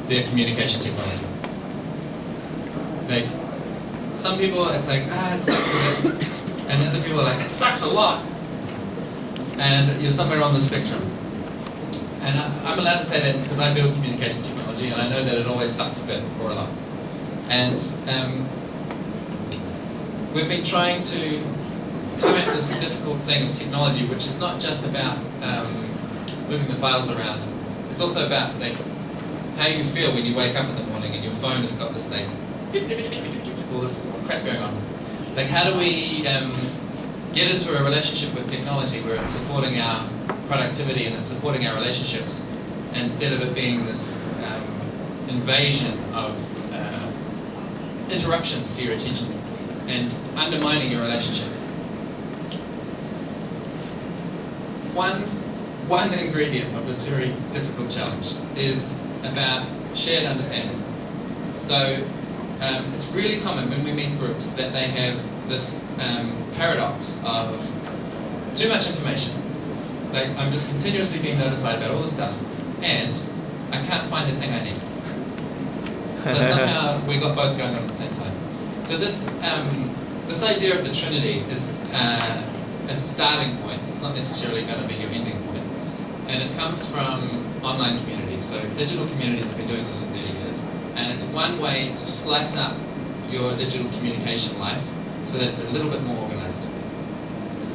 their communication technology. Like, some people, it's like, it sucks a bit, and other people are like, it sucks a lot. And you're somewhere on the spectrum. And I'm allowed to say that because I build communication technology, and I know that it always sucks a bit or a lot. And we've been trying to come at this difficult thing of technology, which is not just about moving the files around. It's also about, like, how you feel when you wake up in the morning and your phone has got this thing, all this crap going on. Like, how do we get into a relationship with technology where it's supporting our productivity and it's supporting our relationships, instead of it being this invasion of interruptions to your attentions and undermining your relationships? One ingredient of this very difficult challenge is about shared understanding. So it's really common when we meet groups that they have this paradox of too much information. Like, I'm just continuously being notified about all this stuff, and I can't find the thing I need. So somehow we got both going on at the same time. So this idea of the Trinity is a starting point. It's not necessarily going to be your ending point. And it comes from online communities. So digital communities have been doing this for 30 years. And it's one way to slice up your digital communication life so that it's a little bit more organized.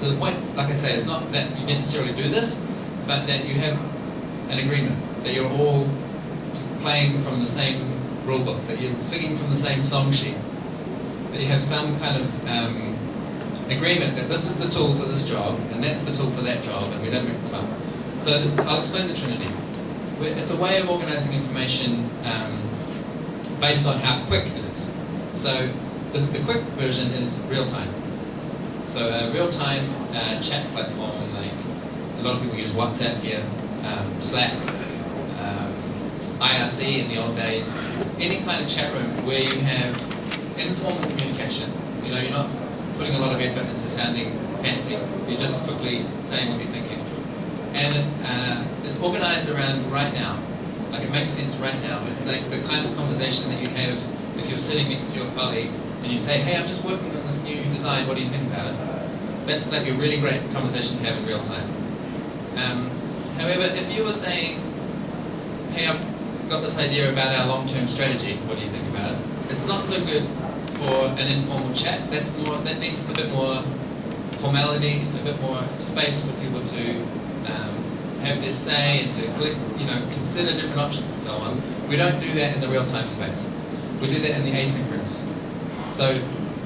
So the point, like I say, is not that you necessarily do this, but that you have an agreement, that you're all playing from the same rule book, that you're singing from the same song sheet, that you have some kind of agreement that this is the tool for this job, and that's the tool for that job, and we don't mix them up. So I'll explain the Trinity. It's a way of organizing information based on how quick it is. So the quick version is real-time. So a real-time chat platform, like a lot of people use WhatsApp here, Slack, IRC in the old days, any kind of chat room where you have informal communication. You know, you're not putting a lot of effort into sounding fancy. You're just quickly saying what you're thinking. And it's organized around right now. Like it makes sense right now. It's like the kind of conversation that you have if you're sitting next to your colleague and you say, hey, I'm just working on this new design, what do you think about it? That's like a really great conversation to have in real time. However, if you were saying, hey, I've got this idea about our long-term strategy, what do you think about it? It's not so good for an informal chat. That needs a bit more formality, a bit more space for people to have their say and to consider different options and so on. We don't do that in the real-time space. We do that in the asynchronous. So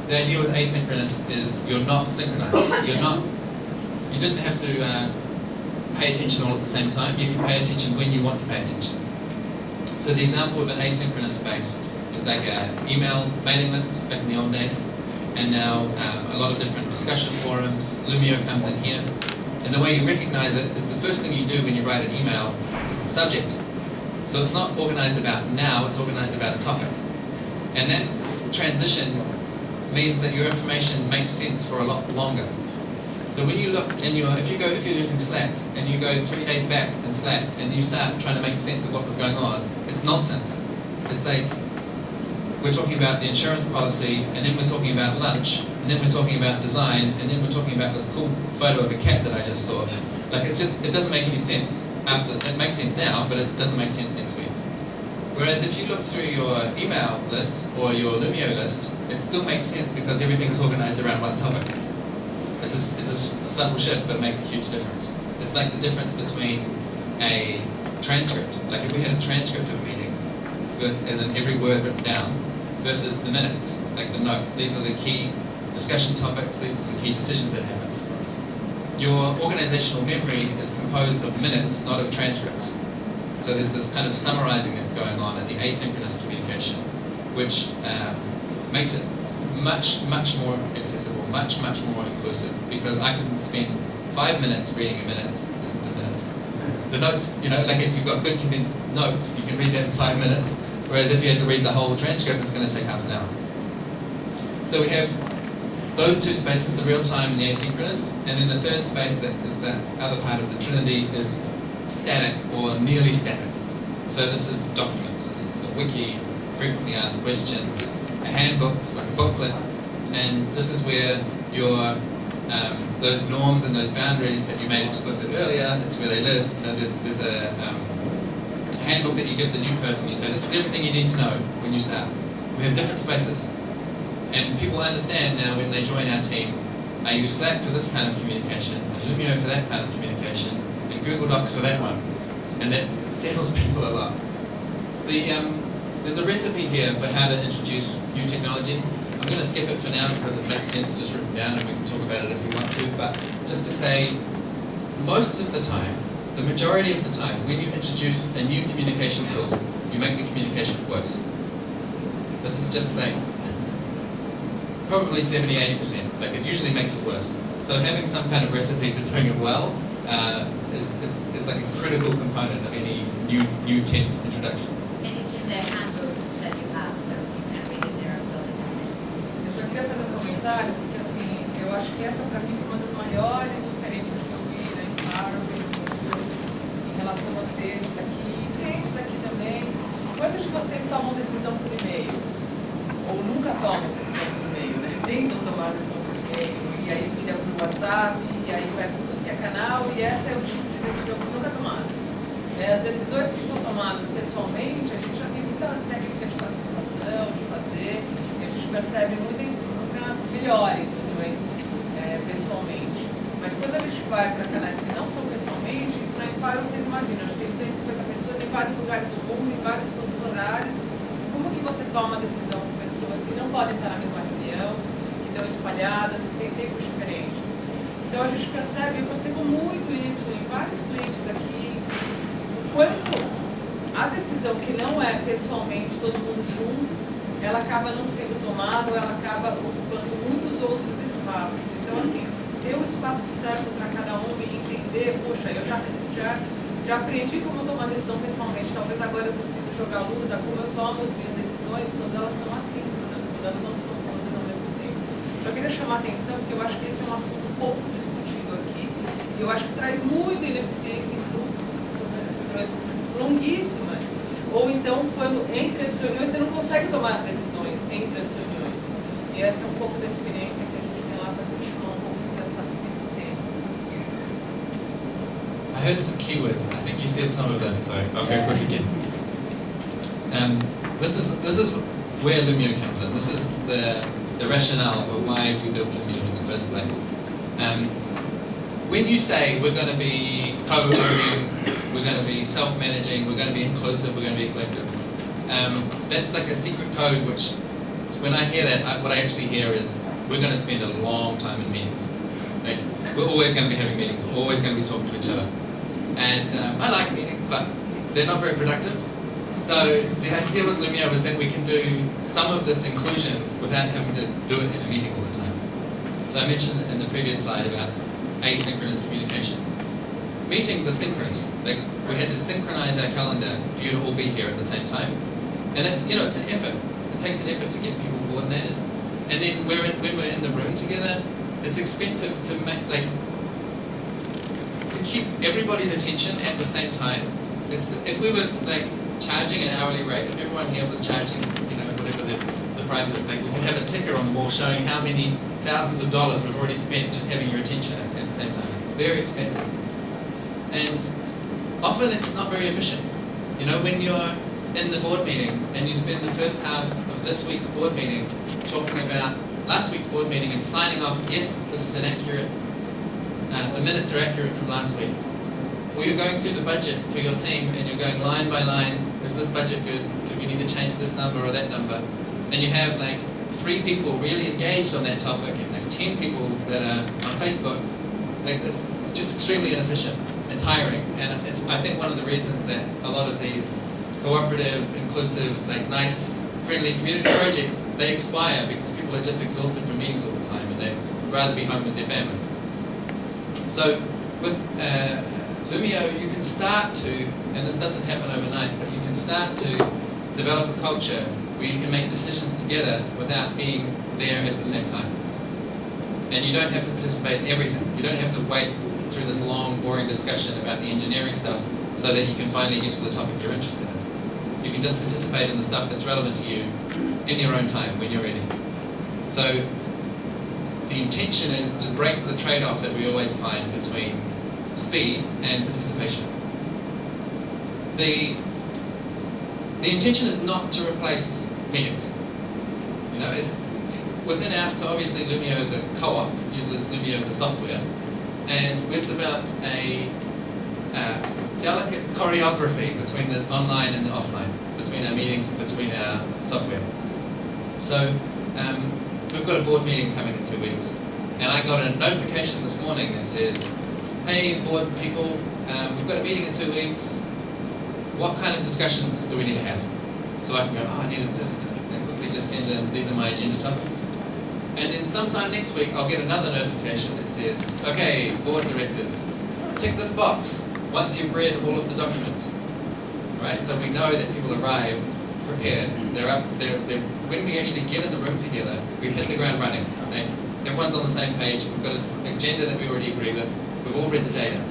the idea with asynchronous is you're not synchronized. You didn't have to pay attention all at the same time. You can pay attention when you want to pay attention. So the example of an asynchronous space is like an email mailing list back in the old days, and now a lot of different discussion forums. Loomio comes in here, and the way you recognize it is the first thing you do when you write an email is the subject. So it's not organized about now, it's organized about a topic. And that transition means that your information makes sense for a lot longer. So when you look in if you're using Slack and you go 3 days back in Slack and you start trying to make sense of what was going on, it's nonsense. It's like we're talking about the insurance policy, and then we're talking about lunch, and then we're talking about design, and then we're talking about this cool photo of a cat that I just saw. Like it doesn't make any sense. It makes sense now, but it doesn't make sense next week. Whereas if you look through your email list or your Loomio list, it still makes sense because everything is organized around one topic. It's a subtle shift, but it makes a huge difference. It's like the difference between a transcript. Like if we had a transcript of a meeting, as in every word written down, versus the minutes, like the notes. These are the key discussion topics, these are the key decisions that happen. Your organizational memory is composed of minutes, not of transcripts. So there's this kind of summarizing that's going on in the asynchronous communication, which makes it much, much more accessible, much, much more inclusive, because I can spend 5 minutes reading a minute. The notes, like if you've got good condensed notes, you can read that in 5 minutes, whereas if you had to read the whole transcript, it's going to take half an hour. So we have those two spaces, the real-time and the asynchronous, and then the third space that is the other part of the Trinity is static or nearly static. So this is documents, this is a wiki, frequently asked questions, a handbook, like a booklet, and this is where your those norms and those boundaries that you made explicit earlier, that's where they live. There's a handbook that you give the new person. You say, this is everything you need to know when you start. We have different spaces, and people understand now when they join our team, I use Slack for this kind of communication, Loomio for that kind of communication, and Google Docs for that one, and that settles people a lot. There's a recipe here for how to introduce new technology. I'm going to skip it for now because it makes sense, it's just written down and we can talk about it if we want to, but just to say, most of the time, the majority of the time, when you introduce a new communication tool, you make the communication worse. This is just like, probably 70-80%, like it usually makes it worse. So having some kind of recipe for doing it well is like a critical component of any new tech introduction. And it's in the handbook that you have, so you can read it there as well. Eu só queria fazer um comentário, porque assim, eu acho que essa para mim foi uma das maiores diferenças que eu vi na Enspiral em relação às redes aqui, clientes aqui também. Quantos de vocês tomam decisão por e-mail? Ou nunca tomam decisão por e-mail, né? Tentam tomar decisão por e-mail, e aí vira pro WhatsApp, e aí vai para tudo que é canal, e essa é o tipo de decisão que nunca tomaram. As decisões que são tomadas pessoalmente, a gente já tem muita técnica de facilitação, de fazer, e a gente percebe muita melhora em reuniões pessoalmente. Mas quando a gente vai para canais que não são pessoalmente, isso na Enspiral, vocês imaginam, a gente tem 250 pessoas em vários lugares do mundo, em vários fusos horários. Como que você toma a decisão com pessoas que não podem estar na mesma reunião, que estão espalhadas, que têm tempos diferentes? Então a gente percebe, eu percebo muito isso em vários clientes aqui, o quanto a decisão que não é pessoalmente todo mundo junto, ela acaba não sendo tomada, ou ela acaba ocupando muitos outros espaços. Então, assim, ter o espaço certo para cada um e entender, poxa, eu já aprendi como tomar decisão pessoalmente, talvez agora eu precise jogar luz a como eu tomo as minhas decisões quando elas são assíncronas, quando elas não são todas ao mesmo tempo. Só queria chamar a atenção, porque eu acho que esse é um assunto pouco discutido aqui, e eu acho que traz muita ineficiência em grupos que são reuniões longuíssimas, ou então quando entre as reuniões você não consegue tomar decisões entre as reuniões. E essa é um pouco da experiência que a gente tem lá, só continuar um pouco desse tema. I heard some keywords. I think you said some of this, so I'll go quick again. This is where Loomio comes in. This is the rationale for why we built Loomio in the first place. When you say we're going to be co-owning, we're going to be self-managing, we're going to be inclusive, we're going to be collective, that's like a secret code which, when I hear that, what I actually hear is we're going to spend a long time in meetings. Like, we're always going to be having meetings, we're always going to be talking to each other. And I like meetings, but they're not very productive. So the idea with Loomio is that we can do some of this inclusion without having to do it in a meeting all the time. So I mentioned in the previous slide about asynchronous communication. Meetings are synchronous. Like, we had to synchronize our calendar for you to all be here at the same time. And it's, it's an effort. It takes an effort to get people coordinated. And then when we're in the room together, it's expensive to make, to keep everybody's attention at the same time. If we were charging an hourly rate, if everyone here was charging, whatever the price is, we could have a ticker on the wall showing how many thousands of dollars we've already spent just having your attention at the same time. It's very expensive. And often it's not very efficient. When you're in the board meeting and you spend the first half of this week's board meeting talking about last week's board meeting and signing off, yes, this is an accurate, the minutes are accurate from last week. Or you're going through the budget for your team and you're going line by line, is this budget good? Do we need to change this number or that number? And you have 3 people really engaged on that topic and 10 people that are on Facebook. It's just extremely inefficient and tiring. And it's, I think, one of the reasons that a lot of these cooperative, inclusive, nice, friendly community projects, they expire because people are just exhausted from meetings all the time and they'd rather be home with their families. So with Loomio, you can start to, and this doesn't happen overnight, but you can start to develop a culture where you can make decisions together without being there at the same time. And you don't have to participate in everything. You don't have to wait through this long, boring discussion about the engineering stuff so that you can finally get to the topic you're interested in. You can just participate in the stuff that's relevant to you in your own time when you're ready. So the intention is to break the trade-off that we always find between speed and participation. The intention is not to replace meetings. It's within our, so obviously Loomio, the co-op, uses Loomio, the software, and we've developed a delicate choreography between the online and the offline, between our meetings and between our software. So we've got a board meeting coming in 2 weeks, and I got a notification this morning that says, hey board people, we've got a meeting in 2 weeks, what kind of discussions do we need to have? So I can go, I need to quickly just send in, these are my agenda topics. And then sometime next week I'll get another notification that says, okay, board directors, tick this box once you've read all of the documents. Right? So we know that people arrive prepared. When we actually get in the room together, we hit the ground running. Right? Everyone's on the same page, we've got an agenda that we already agree with, we've all read the data.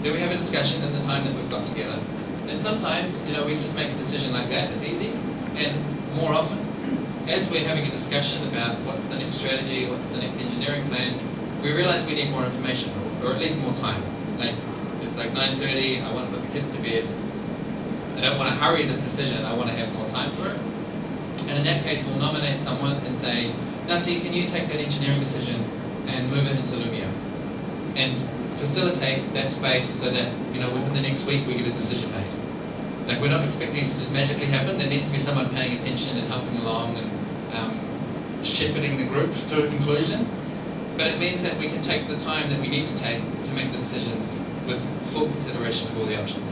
Then we have a discussion in the time that we've got together. And sometimes, we just make a decision like that, it's easy. And more often, as we're having a discussion about what's the next strategy, what's the next engineering plan, we realize we need more information, or at least more time. It's 9:30, I want to put the kids to bed. I don't want to hurry this decision, I want to have more time for it. And in that case, we'll nominate someone and say, Nati, can you take that engineering decision and move it into Loomio? and facilitate that space so that, within the next week we get a decision made. Like, we're not expecting it to just magically happen. There needs to be someone paying attention and helping along and shepherding the group to a conclusion. But it means that we can take the time that we need to take to make the decisions with full consideration of all the options.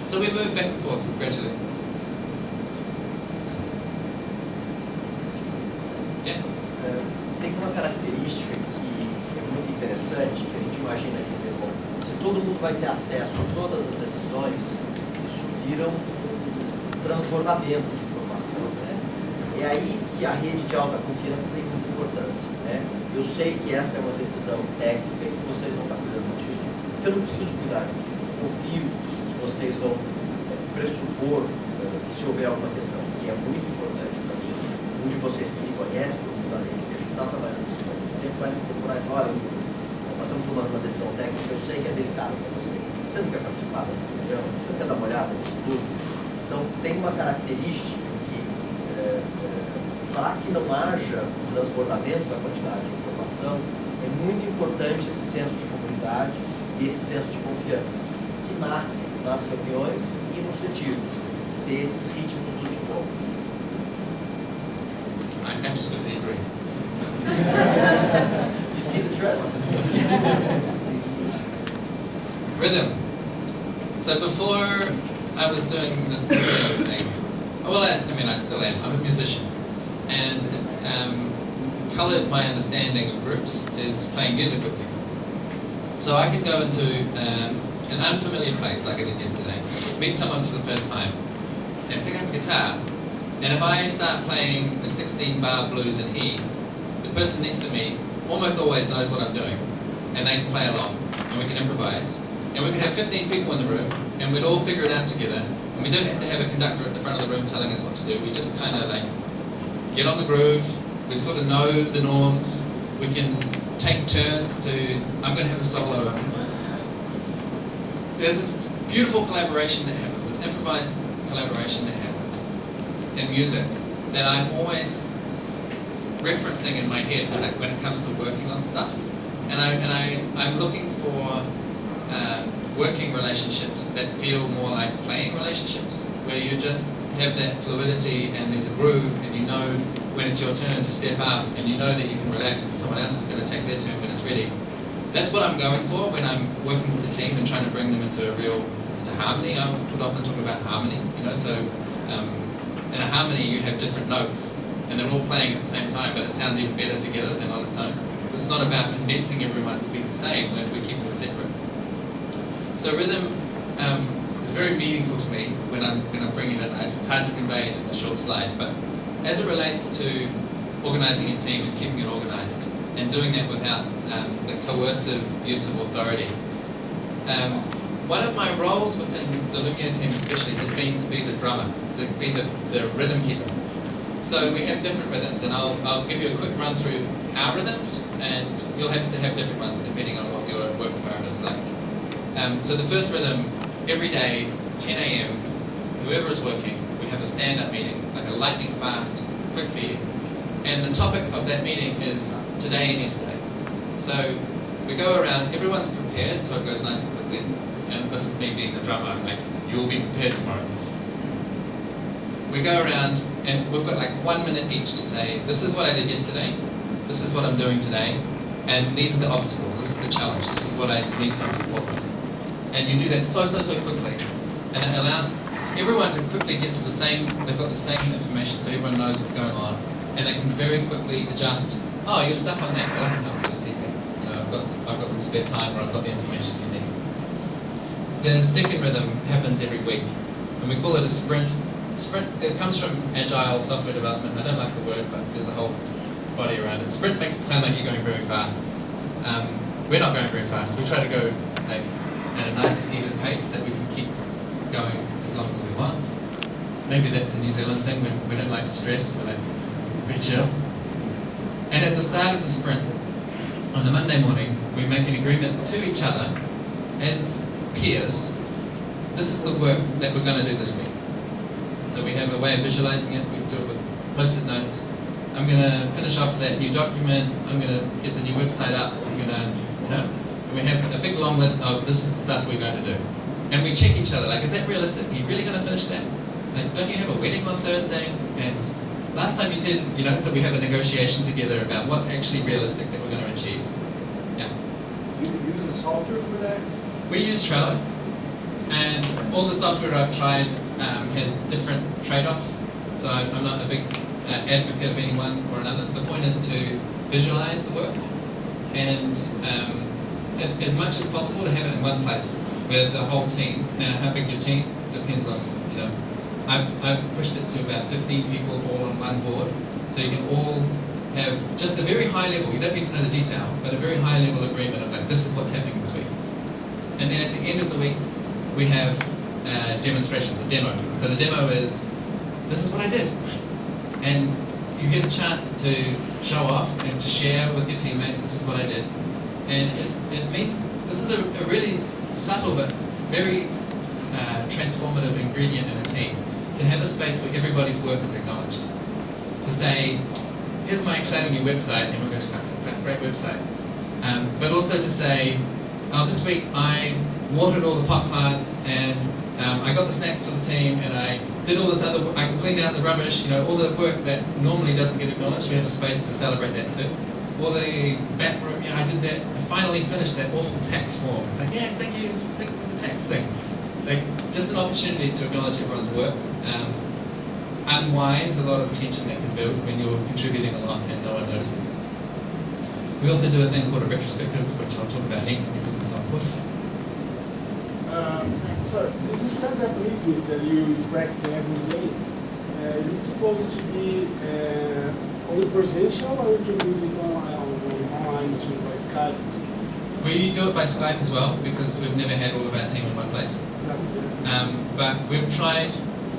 So we move back and forth gradually. Yeah? Tem uma característica que é muito interessante, que a gente imagina, quer dizer, bom, se todo mundo vai ter acesso a todas as decisões, isso vira um transbordamento de informação, né? É aí que a rede de alta confiança tem muita importância, né? Eu sei que essa é uma decisão técnica e que vocês vão estar cuidando disso, porque eu não preciso cuidar disso. Eu confio que vocês vão pressupor que se houver alguma questão que é muito importante para mim, um de vocês que me conhece profundamente, que a gente está trabalhando com o tempo, vai me procurar e falar: olha, Lucas, nós estamos tomando uma decisão técnica, eu sei que é delicado para você. Você não quer participar dessa reunião? Você não quer dar uma olhada nisso tudo? Então, tem uma característica que, para que não haja um transbordamento da quantidade de informação, é muito importante esse senso de comunidade e esse senso de confiança, que nasce nas reuniões e nos retiros, ter esses ritmos dos encontros. I absolutely agree. You see the trust? Rhythm. So before I was doing this video thing, well, I still am. I'm a musician, and it's coloured my understanding of groups is playing music with people. So I can go into an unfamiliar place like I did yesterday, meet someone for the first time, and pick up a guitar. And if I start playing a 16-bar blues in E, the person next to me almost always knows what I'm doing, and they can play along, and we can improvise. And we could have 15 people in the room, and we'd all figure it out together. And we don't have to have a conductor at the front of the room telling us what to do. We just kind of like get on the groove. We sort of know the norms. We can take turns to, I'm going to have a solo. There's this beautiful collaboration that happens, this improvised collaboration that happens in music that I'm always referencing in my head when it comes to working on stuff. And I'm looking for working relationships that feel more like playing relationships, where you just have that fluidity and there's a groove and you know when it's your turn to step up and you know that you can relax and someone else is going to take their turn when it's ready. That's what I'm going for when I'm working with the team and trying to bring them into harmony. I would often talk about harmony, so in a harmony you have different notes and they're all playing at the same time, but it sounds even better together than on its own. It's not about condensing everyone to be the same, we keep them separate. So rhythm is very meaningful to me when I'm bringing it. It's hard to convey in just a short slide, but as it relates to organising a team and keeping it organised and doing that without the coercive use of authority. One of my roles within the Loomio team especially has been to be the drummer, to be the rhythm keeper. So we have different rhythms, and I'll give you a quick run through our rhythms, and you'll have to have different ones depending on what your work environment is like. So the first rhythm, every day, 10 a.m., whoever is working, we have a stand-up meeting, like a lightning fast, quick meeting. And the topic of that meeting is today and yesterday. So we go around, everyone's prepared, so it goes nice and quickly. And this is me being the drummer, like, you will be prepared tomorrow. We go around, and we've got like 1 minute each to say, this is what I did yesterday, this is what I'm doing today, and these are the obstacles, this is the challenge, this is what I need some support with. And you do that so quickly, and it allows everyone to quickly get to they've got the same information, so everyone knows what's going on, and they can very quickly adjust. Oh, you're stuck on that, well, I can help you, it's easy. I've got some spare time, or I've got the information you need. The second rhythm happens every week, and we call it a sprint. Sprint, it comes from agile software development. I don't like the word, but there's a whole body around it. Sprint makes it sound like you're going very fast. We're not going very fast. We try to go at a nice, even pace that we can keep going as long as we want. Maybe that's a New Zealand thing. We don't like to stress. We're like pretty chill. And at the start of the sprint, on the Monday morning, we make an agreement to each other as peers. This is the work that we're going to do this week. So we have a way of visualizing it. We do it with post-it notes. I'm going to finish off that new document. I'm going to get the new website up. I'm going to, And we have a big long list of this is the stuff we're going to do. And we check each other, like, is that realistic? Are you really going to finish that? Like, don't you have a wedding on Thursday? And last time you said, so we have a negotiation together about what's actually realistic that we're going to achieve. Yeah. You use a software for that? We use Trello, and all the software I've tried has different trade-offs. So I'm not a big advocate of any one or another. The point is to visualize the work, and as much as possible to have it in one place where the whole team. Now, how big your team depends on I've pushed it to about 15 people all on one board, so you can all have just a very high level. You don't need to know the detail, but a very high level agreement of like this is what's happening this week. And then at the end of the week, we have a demonstration, the demo. So the demo is this is what I did, and you get a chance to show off and to share with your teammates. This is what I did, and it means this is a really subtle but very transformative ingredient in a team. To have a space where everybody's work is acknowledged. To say, here's my exciting new website, and everyone goes, great website. But also to say, this week I watered all the pot plants, and I got the snacks for the team, and I did all this other work, I cleaned out the rubbish, all the work that normally doesn't get acknowledged. We have a space to celebrate that too. Or the back room, I did that, I finally finished that awful tax form. It's like, yes, thank you for fixing the tax thing. Like, just an opportunity to acknowledge everyone's work. Unwinds a lot of tension that can build when you're contributing a lot and no one notices. We also do a thing called a retrospective, which I'll talk about next because it's so important. So, these stand-up meetings that you practice every day, is it supposed to be only presential, or you can do this online too, by Skype? We do it by Skype as well because we've never had all of our team in one place. But we've tried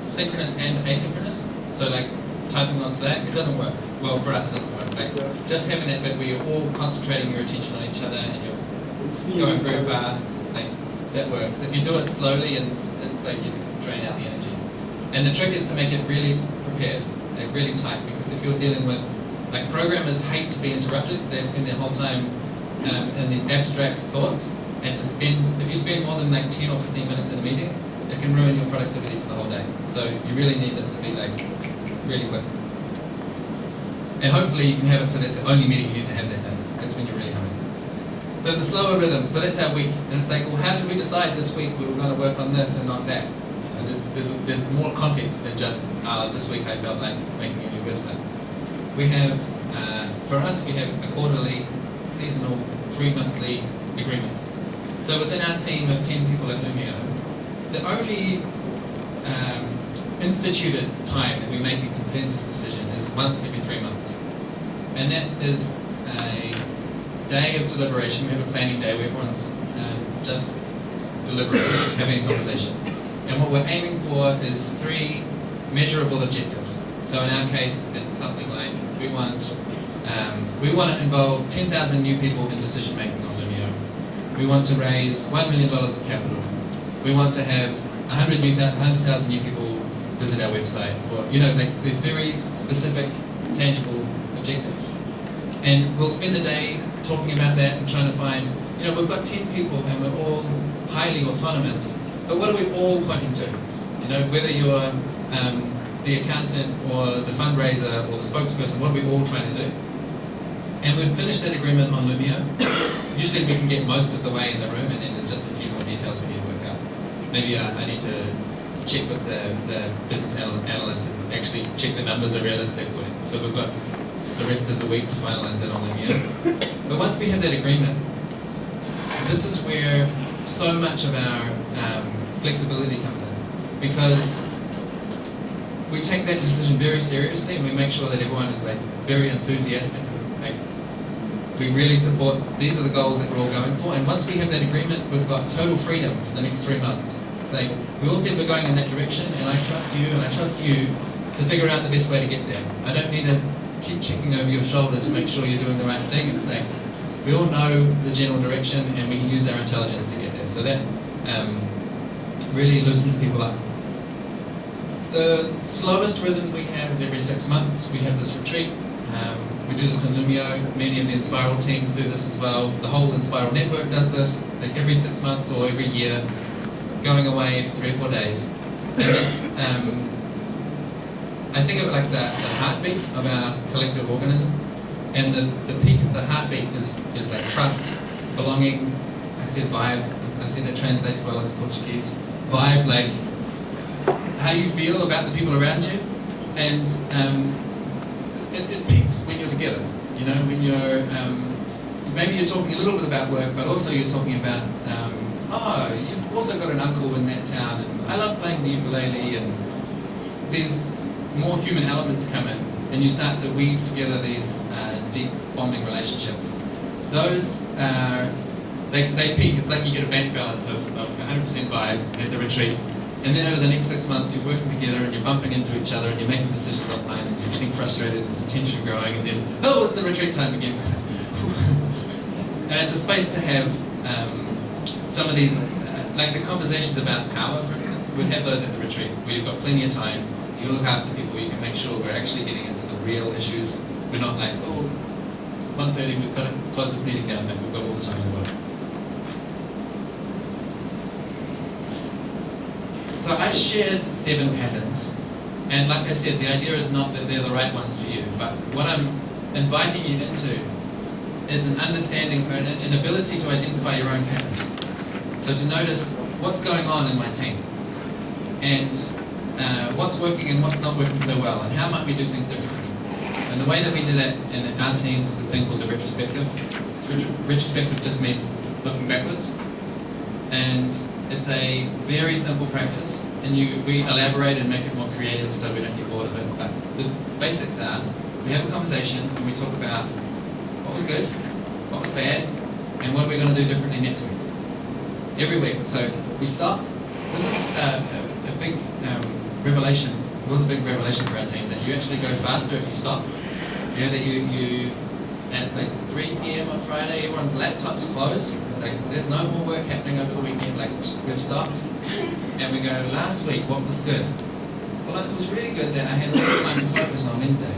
synchronous and asynchronous. So like typing on Slack, it doesn't work. Well, for us it doesn't work. Like just having that bit where you're all concentrating your attention on each other and you're going very fast, like that works. If you do it slowly, and it's like you drain out the energy. And the trick is to make it really prepared, like really tight, because if you're dealing with, like programmers hate to be interrupted. They spend their whole time in these abstract thoughts, and if you spend more than like 10 or 15 minutes in a meeting, it can ruin your productivity for the whole day. So you really need it to be like really quick. And hopefully you can have it so that's the only meeting you need to have that day. That's when you're really hungry. So the slower rhythm, so that's our week. And it's like, well, how did we decide this week we were going to work on this and not that? And there's more context than just, this week I felt like making a new website. We have, for us, we have a quarterly, seasonal, 3-monthly agreement. So within our team of 10 people at Loomio, the only instituted time that we make a consensus decision is once every 3 months. And that is a day of deliberation. We have a planning day where everyone's just deliberating, having a conversation. And what we're aiming for is 3 measurable objectives. So in our case, it's something like we want to involve 10,000 new people in decision making on Loomio. We want to raise $1 million of capital. We want to have 100,000 new people visit our website. Or like these very specific, tangible objectives. And we'll spend the day talking about that and trying to find, we've got 10 people and we're all highly autonomous, but what are we all pointing to? Whether you're the accountant or the fundraiser or the spokesperson, what are we all trying to do? And we've finished that agreement on Loomio. Usually we can get most of the way in the room, and then there's just a few more details we need to work out. Maybe I need to check with the business analyst and actually check the numbers are realistic. So we've got the rest of the week to finalize that on Loomio. But once we have that agreement, this is where so much of our flexibility comes in, because we take that decision very seriously and we make sure that everyone is like very enthusiastic. Like we really support, these are the goals that we're all going for, and once we have that agreement, we've got total freedom for the next 3 months. It's like, we all said we're going in that direction, and I trust you, and I trust you to figure out the best way to get there. I don't need to keep checking over your shoulder to make sure you're doing the right thing. It's like, we all know the general direction, and we can use our intelligence to get there. So that really loosens people up. The slowest rhythm we have is every 6 months. We have this retreat. We do this in Loomio. Many of the Enspiral teams do this as well. The whole Enspiral network does this. Like every 6 months or every year, going away for 3 or 4 days. And it's, I think of it like the heartbeat of our collective organism. And the peak of the heartbeat is like trust, belonging. I said vibe. I see that translates well into Portuguese. Vibe, like how you feel about the people around you. And it peaks when you're together. You know, when you're, maybe you're talking a little bit about work, but also you're talking about, oh, you've also got an uncle in that town, and I love playing the ukulele, and these more human elements come in, and you start to weave together these deep bonding relationships. Those are, they peak. It's like you get a bank balance of 100% vibe at the retreat. And then over the next 6 months, you're working together and you're bumping into each other and you're making decisions online and you're getting frustrated, there's some tension growing, and then, oh, it's the retreat time again. And it's a space to have some of these, like the conversations about power, for instance, we'd have those at the retreat where you've got plenty of time, you look after people, you can make sure we're actually getting into the real issues. We're not like, oh, it's 1:30, we've got to close this meeting down, but we've got all the time in the world. So I shared 7 patterns, and like I said, the idea is not that they're the right ones for you, but what I'm inviting you into is an understanding, or an ability to identify your own patterns. So to notice what's going on in my team, and what's working and what's not working so well, and how might we do things differently. And the way that we do that in our teams is a thing called the retrospective. Retrospective just means looking backwards. And it's a very simple practice, and we elaborate and make it more creative so we don't get bored of it. But the basics are, we have a conversation and we talk about what was good, what was bad, and what are we going to do differently next week. Every week. So we stop. This is a big revelation. It was a big revelation for our team that you actually go faster if you stop. You know, that you at like 3 p.m. on Friday, everyone's laptops close. It's like there's no more work happening over the weekend. Like we've stopped, and we go. Last week, what was good? Well, it was really good that I had a lot of time to focus on Wednesday.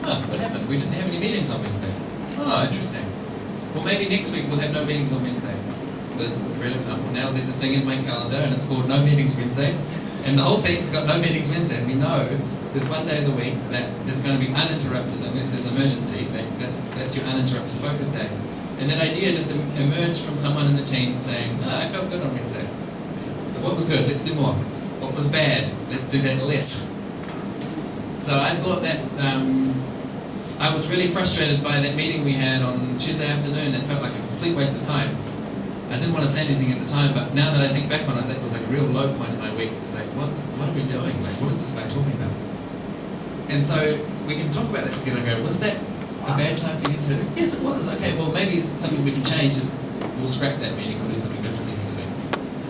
Oh, what happened? We didn't have any meetings on Wednesday. Oh, interesting. Well, maybe next week we'll have no meetings on Wednesday. This is a real example. Now there's a thing in my calendar, and it's called No Meetings Wednesday, and the whole team's got no meetings Wednesday. And we know there's one day of the week that is going to be uninterrupted unless there's emergency. That's your uninterrupted focus day. And that idea just emerged from someone in the team saying, oh, I felt good on Wednesday. So what was good? Let's do more. What was bad? Let's do that less. So I thought that I was really frustrated by that meeting we had on Tuesday afternoon that felt like a complete waste of time. I didn't want to say anything at the time, but now that I think back on it, that was like a real low point in my week. It's like, what are we doing? Like, what is this guy talking about? And so we can talk about that together and go, was that a bad time for you too? Yes, it was. Okay, well, maybe something we can change is we'll scrap that meeting, we'll do something differently next week.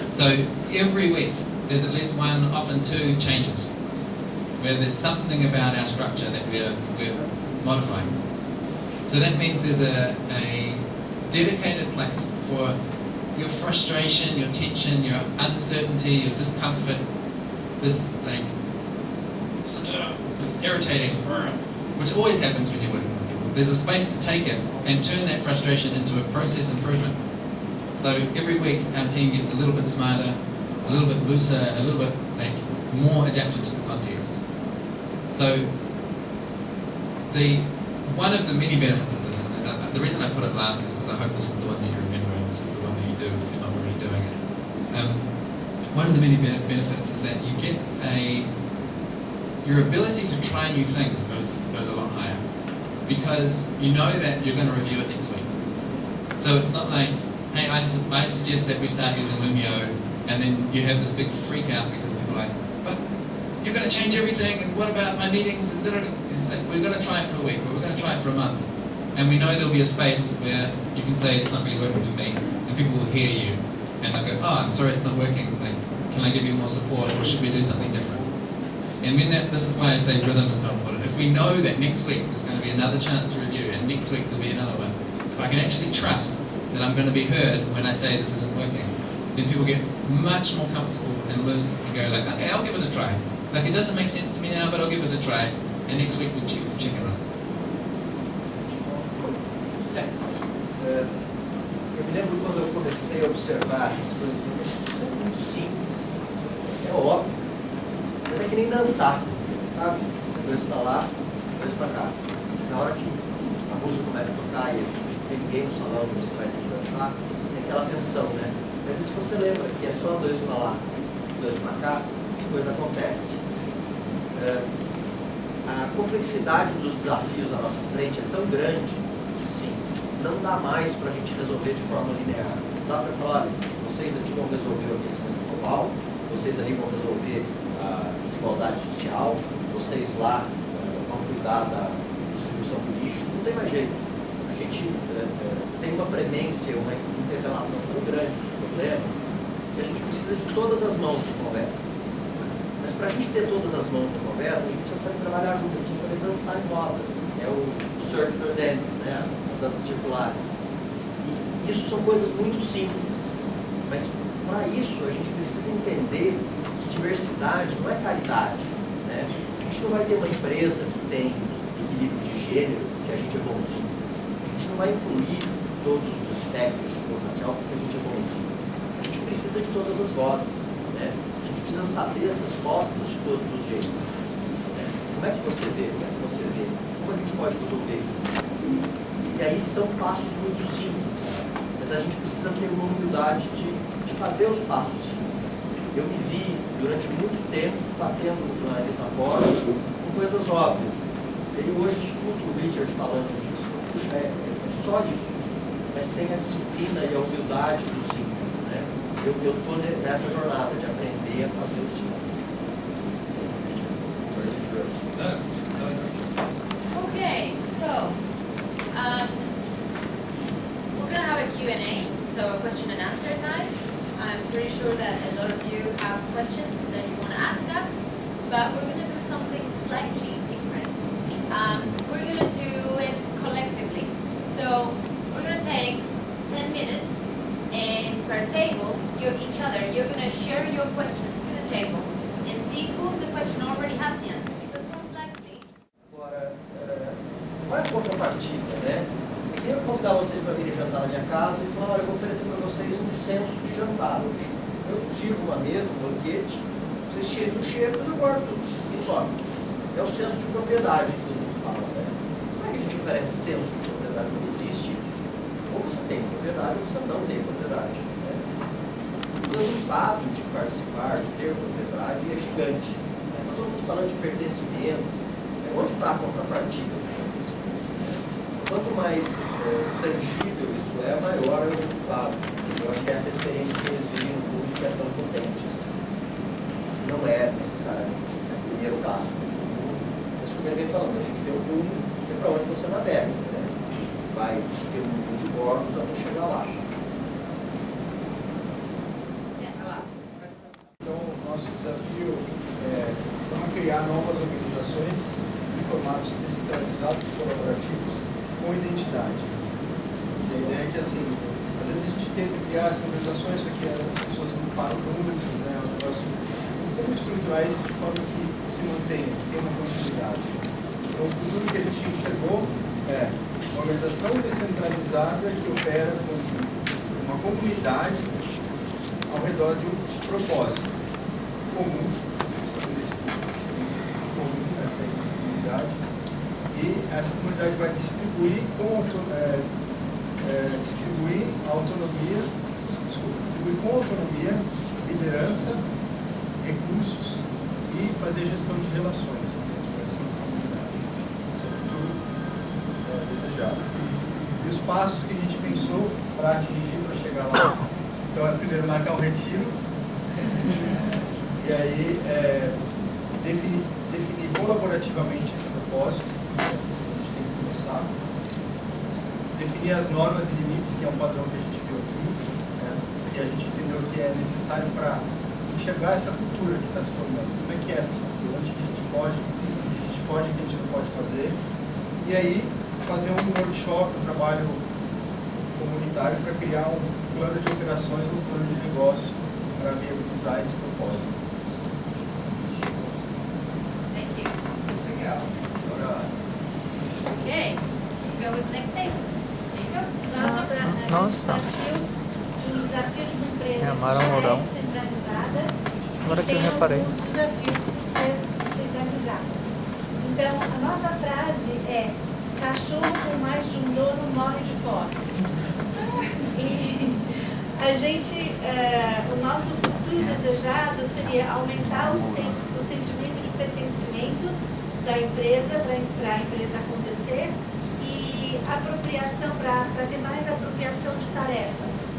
So every week, there's at least one, often 2 changes, where there's something about our structure that we're modifying. So that means there's a dedicated place for your frustration, your tension, your uncertainty, your discomfort, this irritating, which always happens when you're working with people. There's a space to take it and turn that frustration into a process improvement. So every week our team gets a little bit smarter, a little bit looser, a little bit more adapted to the context. So one of the many benefits of this, and the reason I put it last is because I hope this is the one that you remember and this is the one that you do if you're not already doing it. One of the many benefits is that you get your ability to try new things goes a lot higher, because you know that you're going to review it next week. So it's not like, hey, I suggest that we start using Loomio, and then you have this big freak out because people are like, but you're going to change everything, and what about my meetings? And it's like, we're going to try it for a week, or we're going to try it for a month. And we know there'll be a space where you can say it's not really working for me, and people will hear you, and they'll go, oh, I'm sorry it's not working, like, can I give you more support, or should we do something different? And this is why I say rhythm is so important. If we know that next week there's going to be another chance to review, and next week there'll be another one, if I can actually trust that I'm going to be heard when I say this isn't working, then people get much more comfortable and loose and go like, okay, I'll give it a try. Like, it doesn't make sense to me now, but I'll give it a try, and next week we'll check it out. me lembro quando eu comecei a observar essas coisas, eu falei, isso é muito simples, isso é óbvio, mas é que nem dançar, sabe? 2 para lá, 2 para cá. Mas a hora que a música começa a tocar e não tem ninguém no salão e você vai ter que dançar, tem aquela tensão, né? Mas e se você lembra que é só 2 para lá, 2 para cá, a coisa acontece. A complexidade dos desafios à nossa frente é tão grande que, assim, não dá mais para a gente resolver de forma linear. Não dá para falar, olha, vocês aqui vão resolver o aquecimento global, vocês ali vão resolver a desigualdade social, vocês lá vão cuidar da distribuição do lixo. Não tem mais jeito. A gente tem uma premência, uma inter-relação tão grande dos problemas que a gente precisa de todas as mãos de conversa. Mas para a gente ter todas as mãos na conversa, a gente precisa saber trabalhar junto, a gente precisa saber dançar em roda. É o circular dance, né? As danças circulares. E isso são coisas muito simples. Mas para isso a gente precisa entender que diversidade não é caridade, né? A gente não vai ter uma empresa que tem equilíbrio de gênero, que a gente é bonzinho. A gente não vai incluir todos os espectros de cor racial porque a gente é bonzinho. A gente precisa de todas as vozes, né? A gente precisa saber as respostas de todos os jeitos, né? Como é que você vê? Como é que você vê? Como a gente pode resolver isso? E aí são passos muito simples, mas a gente precisa ter uma humildade de fazer os passos simples. Eu me vi durante muito tempo batendo no nariz na porta com coisas óbvias. E hoje escuto o Richard falando disso. Puxa, é só isso. Mas tem a disciplina e a humildade do simples, né? Eu estou nessa jornada de aprender a fazer o simples. Okay, so we're going to have a Q&A, so a question and answer time. I'm pretty sure that a lot of you have questions that you want to ask us, but we're going to do something slightly different. We're going to do it collectively. So we're going to take 10 minutes, and per table, you're going to share your questions to the table and see who the question already has the answer, because most likely... Agora, qual é a contrapartida, né? Eu queria convidar vocês para virem jantar na minha casa e falar, olha, eu vou oferecer para vocês um censo de jantar hoje. Eu sirvo uma mesa, um banquete, vocês cheiram o cheiro, mas eu guardo tudo e tomo. É o censo de propriedade que todo mundo fala, né? Como é que a gente oferece censo de propriedade? Não existe isso. Ou você tem propriedade ou você não tem propriedade, né? O resultado de participar, de ter propriedade é gigante. Está todo mundo falando de pertencimento. Onde está a contrapartida? Quanto mais tangível isso é, maior é o resultado. Eu acho que essa experiência que eles vivem no público é tão potente. Não é necessariamente o primeiro passo. Mas como ele vem falando, a gente tem um rumo que é para onde você navega, né? Vai ter um mundo de bordos até chegar lá. Então, o nosso desafio é criar novas organizações em formatos descentralizados e colaborativos com identidade. E a ideia é que, assim, às vezes a gente tenta criar essas organizações, só que as pessoas não param juntas, né? O negócio, como estruturar isso de forma que se mantenha, que tenha uma continuidade. Então, o futuro que a gente enxergou é uma organização descentralizada que opera com uma comunidade ao redor de um propósito comum, essa comunidade, e essa comunidade vai distribuir com autonomia, liderança, recursos e fazer gestão de relações dentro dessa comunidade. Esse é o futuro desejado. E os passos que a gente pensou para atingir, para chegar lá. Então é primeiro marcar o retiro, e aí definir colaborativamente esse propósito, a gente tem que começar. Definir as normas e limites, que é um padrão que a gente viu aqui, né, que a gente entendeu que é necessário para enxergar essa cultura que está se formando. Como é que é essa cultura? Onde que a gente pode, o que a gente não pode fazer. E aí, fazer um workshop, um trabalho comunitário para criar um plano de operações, um plano de negócio para viabilizar esse propósito. Thank you. Legal. Okay, go with the next table. There you go. Nossa. partiu de um desafio de uma empresa que Amaro já Mourão. é descentralizada Agora e que eu tem reparei. alguns desafios por ser descentralizada. Então, a nossa frase é: cachorro com mais de um dono morre de fome. E a gente, o nosso futuro desejado seria aumentar o sentimento de pertencimento da empresa, para a empresa acontecer, e apropriação, para ter mais apropriação de tarefas.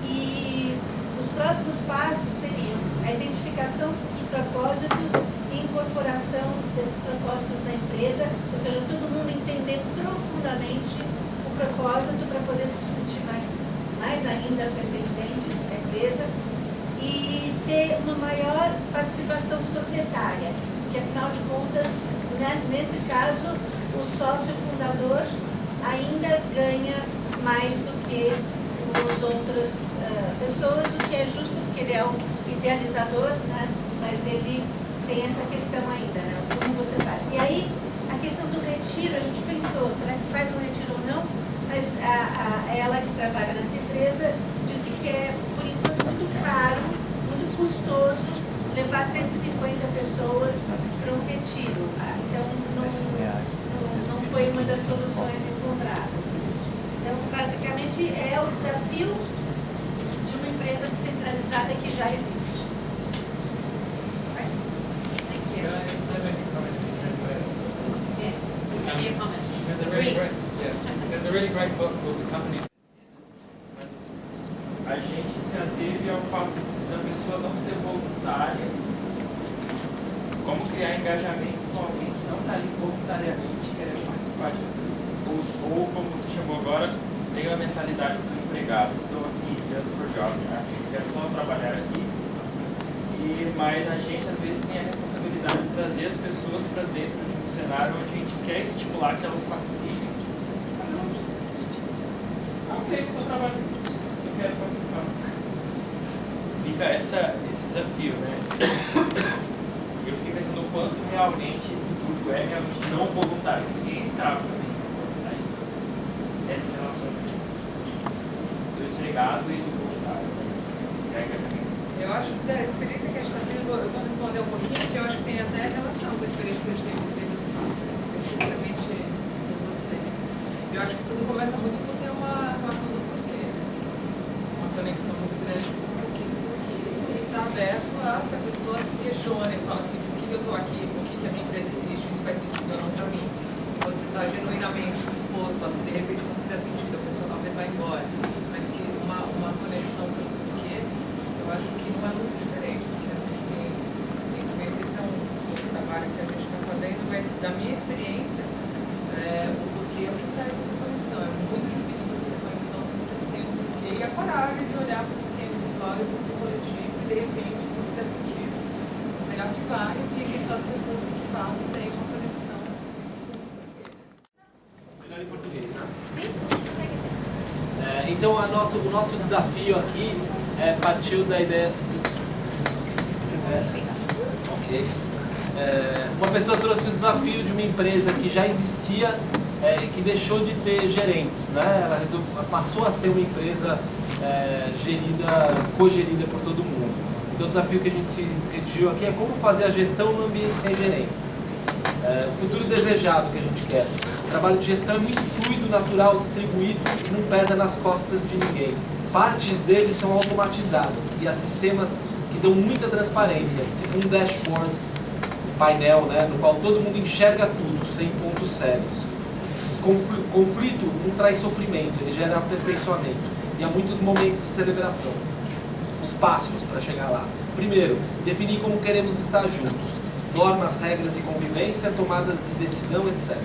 E os próximos passos seriam a identificação de propósitos e incorporação desses propósitos na empresa, ou seja, todo mundo entender profundamente o propósito para poder se sentir mais ainda pertencentes à empresa, e ter uma maior participação societária, que afinal de contas, nesse caso, o sócio fundador ainda ganha mais do que as outras pessoas, o que é justo porque ele é um idealizador, né? Mas ele tem essa questão ainda, né? Como você faz. E aí, a questão do retiro, a gente pensou, será que faz um retiro ou não? Mas ela que trabalha nessa empresa disse que é, por enquanto, muito caro, muito custoso levar 150 pessoas para um retiro. Então, não foi uma das soluções encontradas. Então, basicamente, é o desafio de uma empresa descentralizada que já existe. Can I make a comment? Yeah, it's going to be a comment. There's a really great book called The Company's. Mas a gente se ateve ao fato da pessoa não ser voluntária, como criar engajamento com alguém que não está ali voluntariamente querendo participar de ou como você chamou agora, tem a mentalidade do empregado. Estou aqui just for job, né? Quero só trabalhar aqui. Mas a gente às vezes tem a responsabilidade de trazer as pessoas para dentro assim, do cenário onde a gente quer estimular que elas participem. Ok, só trabalho, eu quero participar. Fica esse desafio, né? Eu fiquei pensando o quanto realmente esse grupo é realmente não voluntário, ninguém é escravo também. Essa relação do empregado e do voluntário. Eu acho que da experiência que a gente está tendo, eu vou responder um pouquinho, porque eu acho que tem até relação com a experiência que a gente tem vivido, especificamente com vocês. Eu acho que tudo começa muito por ter uma relação do porquê, uma conexão muito grande com o porquê do porquê, e está aberto a se a pessoa se questiona e fala assim, por que eu estou aqui, por que a minha empresa existe, isso faz sentido ou não para mim. Se você está genuinamente disposto a, se de repente não fizer sentido, a pessoa talvez vá embora, mas que uma conexão com o porquê, eu acho que não é muito diferente do que a gente tem feito. Esse é um trabalho que a gente está fazendo, mas da minha experiência, o porquê é o que traz essa conexão. É muito difícil você ter conexão se você não tem um porquê e a coragem de olhar para o porquê individual e o porquê coletivo e de repente, se não fizer sentido, melhor que vá e fiquem só as pessoas que de fato têm uma conexão com o porquê. Melhor em português. Sim, consegue ser. Então, o nosso desafio aqui partiu da ideia. Ok. Uma pessoa trouxe o desafio de uma empresa que já existia, que deixou de ter gerentes, né? Ela passou a ser uma empresa cogerida por todo mundo. Então, o desafio que a gente redigiu aqui é como fazer a gestão no ambiente sem gerentes. O futuro desejado que a gente quer. O trabalho de gestão é muito fluido, natural, distribuído e não pesa nas costas de ninguém. Partes deles são automatizadas e há sistemas que dão muita transparência, tipo um dashboard, um painel, né, no qual todo mundo enxerga tudo, sem pontos cegos. O conflito não traz sofrimento, ele gera aperfeiçoamento e há muitos momentos de celebração. Os passos para chegar lá. Primeiro, definir como queremos estar juntos. Normas, regras e convivência, tomadas de decisão, etc.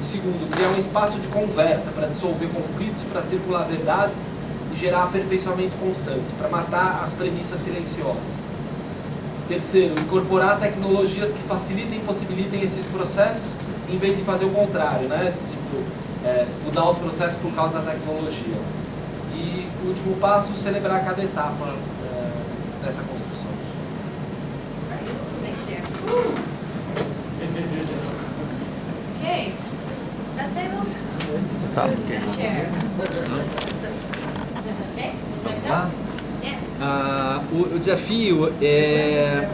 Segundo, criar um espaço de conversa para dissolver conflitos, para circular verdades e gerar aperfeiçoamento constante, para matar as premissas silenciosas. Terceiro, incorporar tecnologias que facilitem e possibilitem esses processos, em vez de fazer o contrário, né? Tipo, mudar os processos por causa da tecnologia. E o último passo, celebrar cada etapa dessa construção. Okay. That demo? Tá. Share. o desafio é...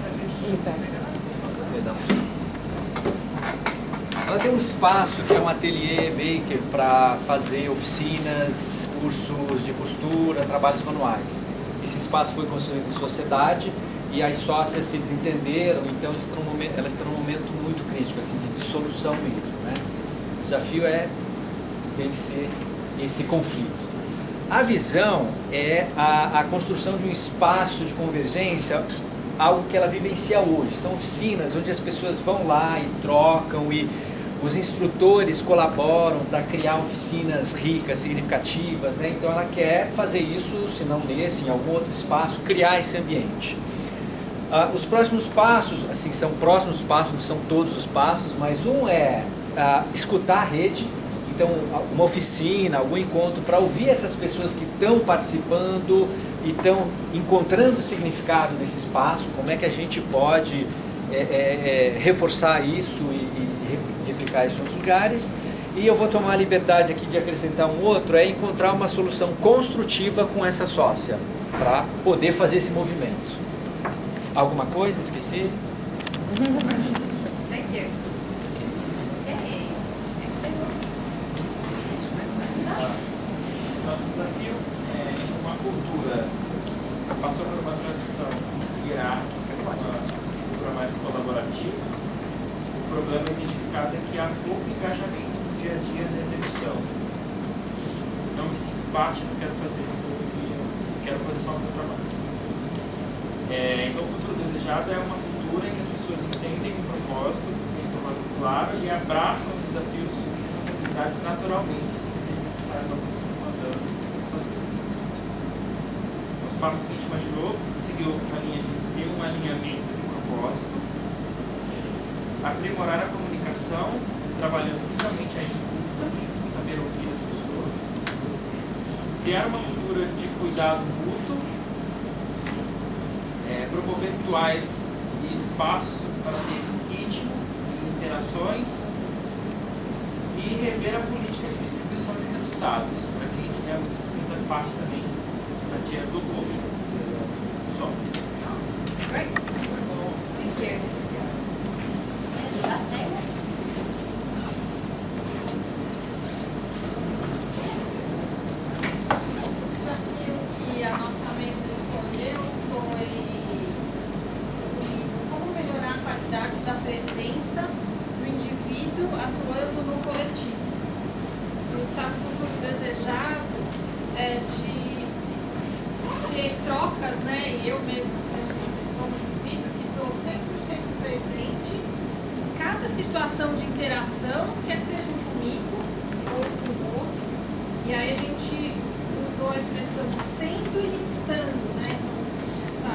Perdão. Ela tem um espaço que é um ateliê maker para fazer oficinas, cursos de costura, trabalhos manuais. Esse espaço foi construído em sociedade e as sócias se desentenderam, então elas estão num momento muito crítico, assim, de dissolução mesmo, né? O desafio é vencer esse conflito. A visão é a construção de um espaço de convergência, algo que ela vivencia hoje. São oficinas onde as pessoas vão lá e trocam, e os instrutores colaboram para criar oficinas ricas, significativas, né? Então ela quer fazer isso, se não nesse, em algum outro espaço, criar esse ambiente. Os próximos passos, assim, são próximos passos, não são todos os passos, mas um é escutar a rede. Então, uma oficina, algum encontro para ouvir essas pessoas que estão participando e estão encontrando significado nesse espaço, como é que a gente pode reforçar isso e replicar isso em outros lugares. E eu vou tomar a liberdade aqui de acrescentar um outro, é encontrar uma solução construtiva com essa sócia, para poder fazer esse movimento. Alguma coisa? Esqueci? Thank you. Nosso desafio é uma cultura que passou por uma transição hierárquica para uma cultura mais colaborativa. O problema identificado é que há pouco engajamento no dia a dia da execução. Não me sinto parte, não quero fazer isso todo dia, quero fazer só o meu trabalho. Então, o futuro desejado é uma cultura em que as pessoas entendem o propósito, têm um propósito claro e abraçam os desafios e responsabilidades naturalmente, sem ser necessários ao Os passos que a gente imaginou seguiu uma linha de ter um alinhamento de propósito, aprimorar a comunicação, trabalhando especialmente a escuta, saber ouvir as pessoas, criar uma cultura de cuidado mútuo, promover rituais e espaço para ter esse ritmo de interações e rever a política de distribuição de resultados, para que a gente realmente se sinta parte também da tia do globo. Só. Great. Thank you. O desafio que a nossa mesa escolheu foi como melhorar a qualidade da presença do indivíduo atuando no coletivo. O estado futuro desejado é de ter trocas, né? E eu mesmo seja uma pessoa, um indivíduo que estou 100% presente em cada situação de interação, quer seja comigo ou com o outro. E aí a gente usou a expressão sendo e estando, né? Então, essa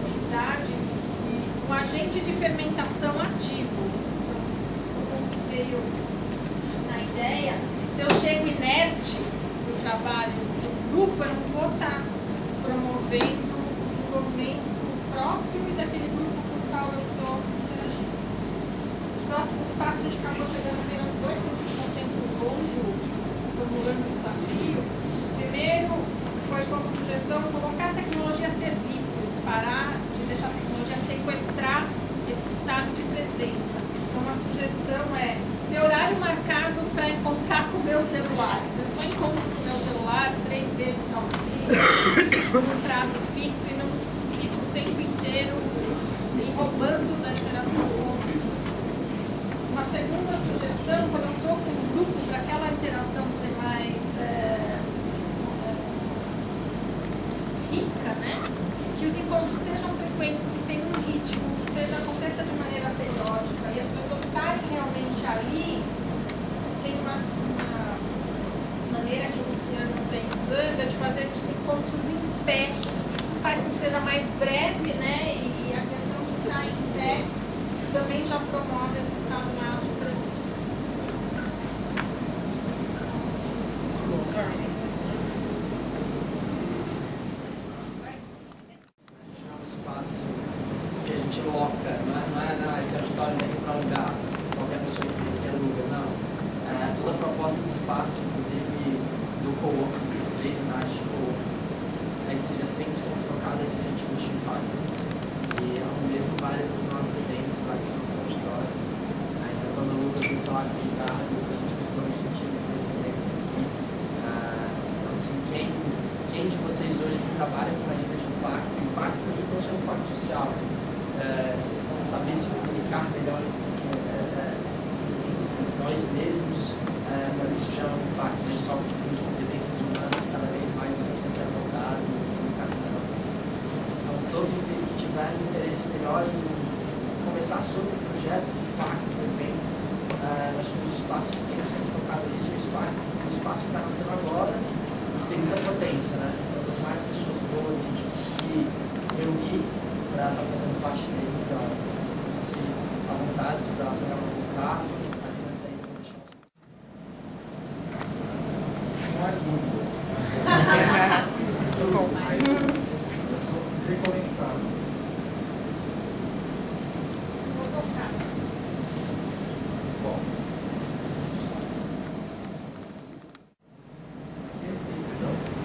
necessidade e um agente de fermentação ativo. Então, como veio na ideia, se eu chego inerte no trabalho do grupo, eu não vou estar promovendo o desenvolvimento próprio e daquele grupo com o qual eu estou interagindo. Os próximos passos, a gente acabou chegando apenas 2, com um tempo longo, formulando o desafio. Primeiro, foi como sugestão colocar a tecnologia a serviço, parar de deixar a tecnologia sequestrar esse estado de presença. Então, a sugestão é ter horário marcado para encontrar com o meu celular. Então, eu só encontro com o meu celular 3 vezes ao dia, num prazo fixo, e não fico o tempo inteiro me roubando da interação com outras pessoas. Uma segunda sugestão, quando eu estou com um grupo, para aquela interação ser mais rica, né? Que os encontros sejam frequentes, que tenham um ritmo, que aconteça de maneira periódica e as pessoas estarem realmente ali. Tem uma maneira que o Luciano vem usando de fazer esses encontros em pé. Isso faz com que seja mais breve, né? E a questão de estar em pé também já promove esse estado maior de presença. É um espaço que a gente loca, não é esse auditório aqui para alugar, qualquer pessoa que aluga, não. Toda a proposta de espaço, inclusive do co-working, desde a arte de co-working, gente seja 100% focado em incentivos de impacto. E o mesmo vale para os nossos eventos, vale para os nossos auditórios. Então, quando o Lucas veio falar com o Ricardo, a gente fez todo sentido nesse evento aqui. Assim, quem de vocês hoje que trabalha com uma agenda de impacto que eu digo não só impacto social, essa questão de saber se comunicar melhor entre nós mesmos, para isso já é um impacto de soft skills, competências humanas, cada vez mais isso precisa ser abordado em comunicação. Então, todos vocês que tiverem interesse melhor em conversar sobre projetos, impacto do evento, nós temos um espaço 100% focado nisso, o espaço que está nascendo agora, tem muita potência, né? Então, quanto mais pessoas boas a gente conseguir reunir para estar fazendo parte dele, melhor. Se à vontade, para pegar um contato, aqui nessa aí, vou deixar Mais dúvidas. Reconectado. Vou tocar. Bom.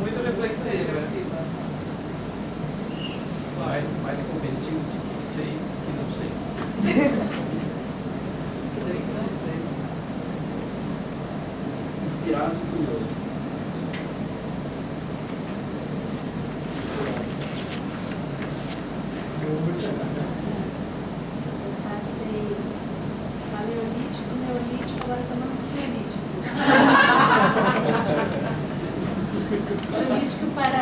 Muito reflexiva. mais convencido de que sei que não sei. Inspirado e curioso. Eu passei paleolítico, neolítico, agora estou no ansiolítico. Ansiolítico para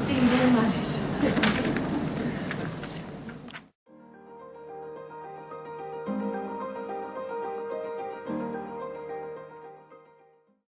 entender mais.